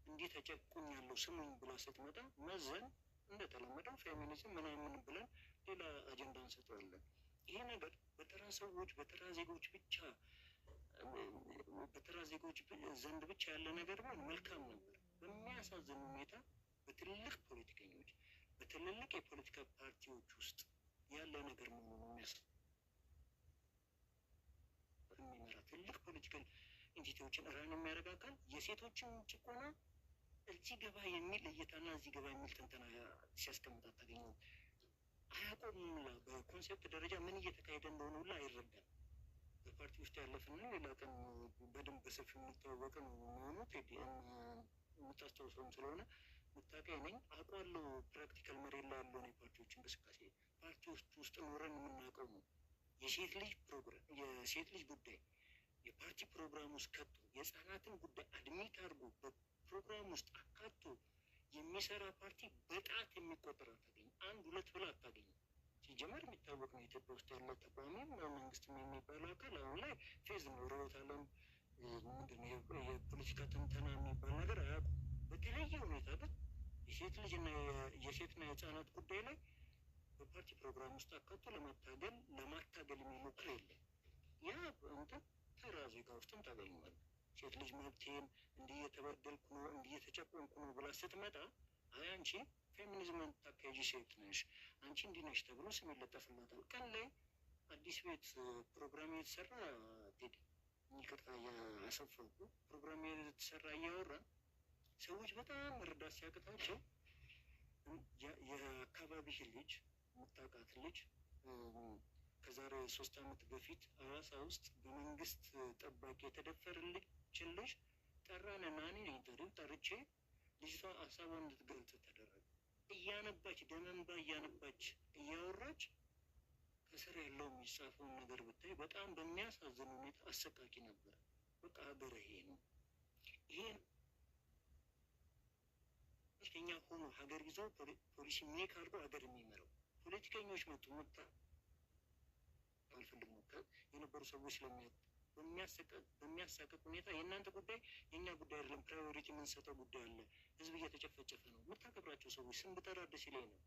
እንዲህ ተጨቁኛለሁ ስሙኝ ብላ ስትመጣ መዘን እንደተለመደው ፌሚኒዝም ምናምን ብለን ሌላ አጀንዳ እንሰጠዋለን። ይሄ ነገር በተራ ሰዎች በተራ ዜጎች ዘንድ ብቻ ያለ ነገር ቢሆን መልካም ነበር። በሚያሳዝን ሁኔታ በትልልቅ ፖለቲከኞች በትልልቅ የፖለቲካ ፓርቲዎች ውስጥ ያለ ነገር መሆኑ የሚመራ ትልቅ ፖለቲካል ኢንቲቲዎችን ራን የሚያደርግ አካል የሴቶችን ጭቆና እዚህ ገባ የሚል እይታና እዚህ ገባ የሚል ትንተና ሲያስቀምጥ አታገኘውም። አያቆምም። በኮንሴፕት ደረጃ ምን እየተካሄደ እንደሆነ ሁላ አይረዳም። በፓርቲ ውስጥ ያለፍና ሌላ ቀን በደንብ በሰፊው የሚታወቀ ነው የሚሆኑት። የምታስታውሰውም ስለሆነ ምታውቀኝ ነኝ አውቃለሁ። ፕራክቲካል መሬት ላይ ያለውን የፓርቲዎች እንቅስቃሴ ፓርቲዎች ውስጥ ኖረን የምናውቀው ነው። የሴት ልጅ ጉዳይ የፓርቲ ፕሮግራም ውስጥ ከቶ የህፃናትን ጉዳይ አድሚት አድርጎ በፕሮግራም ውስጥ አካቶ የሚሰራ ፓርቲ በጣት የሚቆጠር አታገኝ። አንድ ሁለት ብላ አታገኝ። ሲጀመር የሚታወቅ ነው። ኢትዮጵያ ውስጥ ያለ ተቋሚም መንግስትም የሚባለው አካል አሁን ላይ ፌዝ ነው። ርዕዮተ ዓለም ምንድነው የፖለቲካ ትንተና የሚባል ነገር አያውቁም። በተለየ ሁኔታ ግን የሴትና የህፃናት ጉዳይ ላይ በፓርቲ ፕሮግራም ውስጥ አካቶ ለማታገል የሚሞክር የለም። ያ እንትን ተራ ዜጋ ውስጥም ታገኘዋለህ። ሴት ልጅ መብቴን እንዲህ የተበደልኩ ነው እንዲህ የተጨቆንኩ ነው ብላ ስትመጣ አይ አንቺ ፌሚኒዝም ታካሄጂ ሴት ነሽ፣ አንቺ እንዲህ ነሽ ተብሎ ስም ይለጠፍላታል። ቀን ላይ አዲስ ቤት ፕሮግራም የተሰራ ቴዲ ይቅርታ ያሰፈርኩ ፕሮግራም የተሰራ እያወራ ሰዎች በጣም መረዳት ሲያቅታቸው የአካባቢህ ልጅ የምታውቃት ልጅ ከዛሬ 3 ዓመት በፊት ሐዋሳ ውስጥ በመንግስት ጠባቂ የተደፈረችውን ልጅ ጠራንና እኔ ኢንተርቪው ጠርቼ ልጅቷ ሀሳቧን እንድትገልጽ ተደረገ። እያነባች ደመንባ እያነባች እያወራች ከስር ያለው የሚጻፈውን ነገር ብታይ በጣም በሚያሳዝን ሁኔታ አሰቃቂ ነበር። በቃ ሀገር ይሄ ነው። ይሄን ፖለቲከኛ ሆኖ ሀገር ይዞ ፖሊሲ ሜክ አድርጎ ሀገር የሚመራው ፖለቲከኞች መጡ መጣ አልፈልግም የነበሩ ሰዎች በሚያሳቅቅ ሁኔታ የእናንተ ጉዳይ የእኛ ጉዳይ አይደለም፣ ፕራዮሪቲ የምንሰጠው ጉዳይ አለ፣ ህዝብ እየተጨፈጨፈ ነው። የምታከብራቸው ሰዎች ስም ብጠራ ደስ ይለኝ ነው፣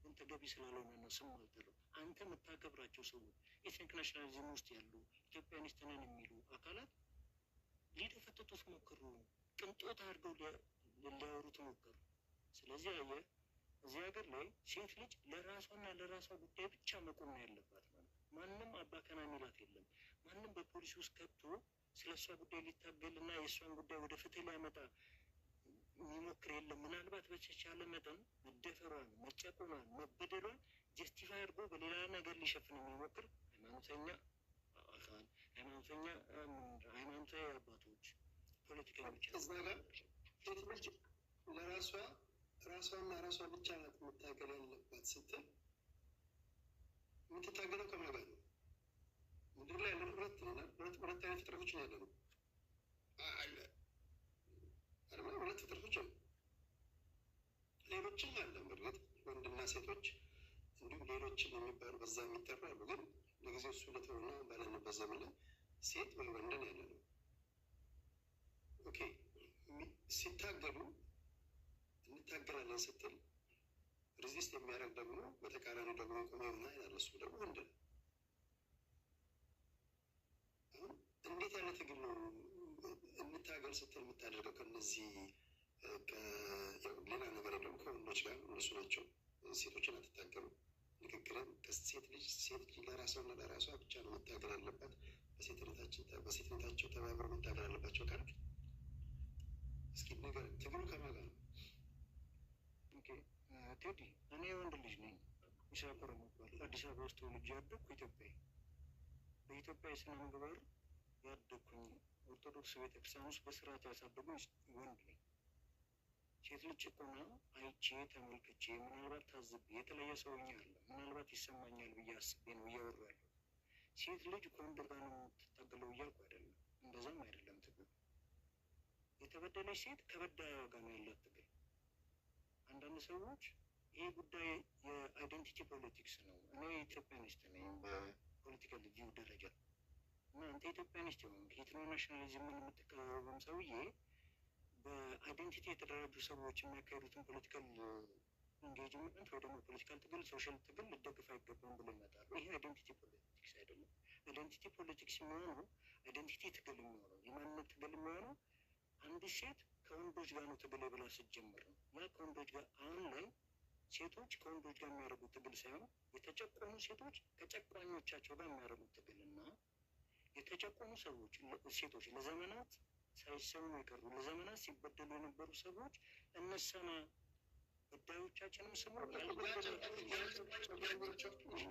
ግን ተገቢ ስላልሆነ ነው ስም አልጠራም። አንተ የምታከብራቸው ሰዎች ኤትኒክ ናሽናሊዝም ውስጥ ያሉ ኢትዮጵያኒስት ነን የሚሉ አካላት ሊደፈጥጡት ሞክሩ፣ ቅንጦት አድርገው ሊያወሩት ሞከሩ። ስለዚህ አየህ እዚህ ሀገር ላይ ሴት ልጅ ለራሷና ለራሷ ጉዳይ ብቻ መቆም ነው ያለባት። ማንም አባከና ሚላት የለም። ማንም በፖሊሲ ውስጥ ገብቶ ስለ እሷ ጉዳይ ሊታገልና የእሷን ጉዳይ ወደ ፍትህ ሊያመጣ የሚሞክር የለም። ምናልባት በተቻለ መጠን መደፈሯን፣ መጨቆኗን፣ መበደሏን ጀስቲፋይ አድርጎ በሌላ ነገር ሊሸፍን የሚሞክር ሃይማኖተኛ አካል፣ ሃይማኖታዊ አባቶች፣ ፖለቲከኞች እዛ ጋር ሴት ልጅ ራሷና ራሷ ብቻ ናት መታገል ያለባት ስትል የምትታገለው ከማን ጋር ነው? ምድር ላይ ያለን ሁለት አይነት ፍጥረቶች ነው ያለነው አለ አለ ሁለት ፍጥረቶች አሉ። ሌሎችም አለ በእርግጥ ወንድና ሴቶች እንዲሁም ሌሎችም የሚባሉ በዛ የሚጠሩ አሉ። ግን ለጊዜው እሱ ለተሆነ ባለንበት ዘመን ላይ ሴት ወይ ወንድን ያለ ነው። ኦኬ ሲታገሉ እንታገላለን ስትል ሬዚስት የሚያደርግ ደግሞ በተቃራኒ ደግሞ ቆመ ይሆና ይላል። እሱ ደግሞ ወንድ ነው። አሁን እንዴት ያለ ትግል ነው እንታገል ስትል የምታደርገው? ከነዚህ ሌላ ነገር የለም። ከወንዶች ጋር እነሱ ናቸው። ሴቶችን አትታገሉ። ንግግርም ሴት ልጅ ለራሷና ለራሷ ብቻ ነው መታገል ያለባት። በሴትነታቸው ተባብረው መታገል አለባቸው ካልክ እስኪ ነገር ትግሉ ከማን ጋር ነው? ቴዲ እኔ ወንድ ልጅ ነኝ። ኢሳኮር የሚባል አዲስ አበባ ውስጥ ተወልጄ ያደግኩ ኢትዮጵያዊ፣ በኢትዮጵያ የስነ ምግባር ያደግኩኝ ኦርቶዶክስ ቤተክርስቲያን ውስጥ በስርዓት ያሳደጉ ወንድ ነኝ። ሴት ልጅ ጭቆና አይቼ ተመልክቼ ምናልባት ታዝቤ የተለየ ሰውኛ አለ ምናልባት ይሰማኛል ብዬ አስቤ ነው እያወሩ ያለው። ሴት ልጅ ከወንድ ጋር ነው የምትታገለው እያልኩ አይደለም። እንደዛም አይደለም ትግል። የተበደለች ሴት ከበዳይዋ ጋር ነው ያላት ትግል። አንዳንድ ሰዎች ይህ ጉዳይ የአይደንቲቲ ፖለቲክስ ነው። እኔ ኢትዮጵያኒስት ነኝ በፖለቲካል ቪው ደረጃ እና አንተ ኢትዮጵያኒስት የሆንክ ሄትሮ ናሽናሊዝምን የምትቃወም ሰውዬ በአይደንቲቲ የተደራጁ ሰዎች የሚያካሄዱትን ፖለቲካል ኢንጌጅመንት ወይ ደግሞ ፖለቲካል ትግል፣ ሶሻል ትግል ልደግፍ አይገባም ብሎ ይመጣሉ። ይሄ አይደንቲቲ ፖለቲክስ አይደለም። አይደንቲቲ ፖለቲክስ የሚሆነው አይደንቲቲ ትግል የሚሆነው የማንነት ትግል የሚሆነው አንድ ሴት ከወንዶች ጋር ነው ትግል ብላ ስትጀምር ነው። ያ ከወንዶች ጋር አሁን ላይ ሴቶች ከወንዶች ጋር የሚያደርጉት ትግል ሳይሆን የተጨቆኑ ሴቶች ከጨቋኞቻቸው ጋር የሚያደርጉት ትግል እና የተጨቆኑ ሴቶች ለዘመናት ሳይሰሙ የቀሩ ለዘመናት ሲበደሉ የነበሩ ሰዎች እነሰማ በዳዮቻችንም ስሙ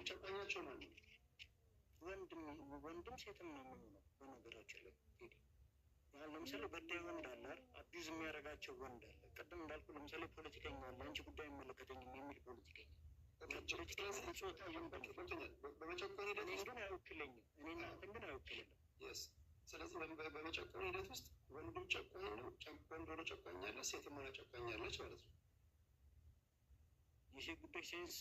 ጨቋኛቸው ነው። ወንድም ሴትም ነው የሚሆነው። በነገራችን ላይ ለምሳሌ በዳይ ወንድ አለ፣ አቢዩዝ የሚያደርጋቸው ወንድ አለ። ቅድም እንዳልኩ ለምሳሌ ፖለቲከኛ አለ፣ አንቺ ጉዳይ አይመለከተኝም የሚል ፖለቲከኛ በመጨቆን ሂደት ግን አይወክለኝም፣ እኔ እናንተን ግን አይወክልም። ስለዚህ በመጨቆን ሂደት ውስጥ ወንዱም ጨቋኝ ነው፣ ወንድ ሆኖ ጨቋኝ አለ፣ ሴትም ሆና ጨቋኝ አለች ማለት ነው። የሴት ጉዳይ ሳይንስ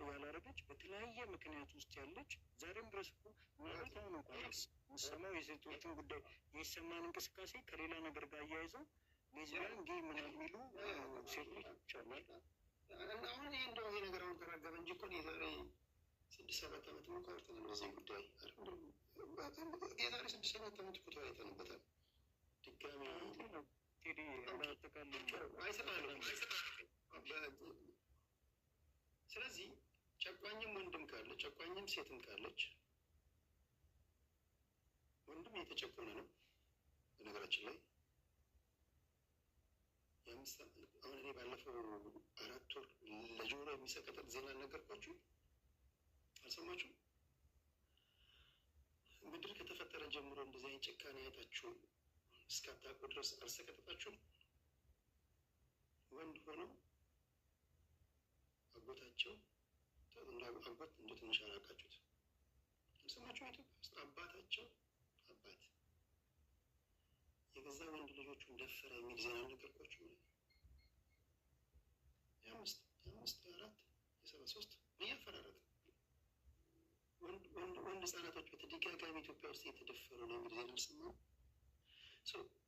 ያላረገች በተለያየ ምክንያት ውስጥ ያለች ዛሬም ድረስ እኮ ማለት አሁን እንኳን የምሰማው የሴቶችን ጉዳይ የሚሰማን እንቅስቃሴ ከሌላ ነገር ጋር እያይዘው ሌዝቢያን ጌይ ምናምን የሚሉ ሴቶች ይቻላል። አሁን ይህ እንደው ይሄ ነገር አሁን ተራገበ እንጂ እኮ የዛሬ 6-7 ዓመት እኮ አውርተናል በዚህ ጉዳይ። የዛሬ 6-7 ዓመት እኮ ተወያይተንበታል። ድጋሚ ቴዲ አጠቃላይ አይሰጣለም። ስለዚህ ጨቋኝም ወንድም ካለ ጨቋኝም ሴትም ካለች ወንድም የተጨቆነ ነው። በነገራችን ላይ አሁን እኔ ባለፈው 4 ወር ለጆሮ የሚሰቀጥጥ ዜና አልነገርኳችሁ? አልሰማችሁም? ምድር ከተፈጠረ ጀምሮ እንደዚህ አይነት ጭካኔ አይታችሁ እስካታውቁ ድረስ አልሰቀጥጣችሁም? ወንድ ሆነው አጎታቸው አጎት እንደ ትንሽ አላቃችሁት ስማቸው ኢትዮጵያ ውስጥ አባታቸው አባት የገዛ ወንድ ልጆቹን ደፈረ የሚል ዜና ነገርኳቸው። የአምስት የአራት የ73 እያፈራረቀ ወንድ ህጻናቶች በተደጋጋሚ ኢትዮጵያ ውስጥ የተደፈሩ ነው የሚል ዜና አልሰማም።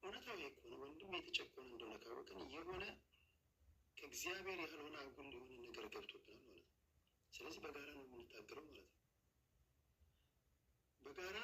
እውነታዊ ከሆነ ወንድም የተጨቆነ እንደሆነ ካወቅን የሆነ ከእግዚአብሔር ያልሆነ አጉል የሆነ ነገር ገብቶብናል ማለት ነው። ስለዚህ በጋራ ነው የምንታገለው ማለት ነው። በጋራ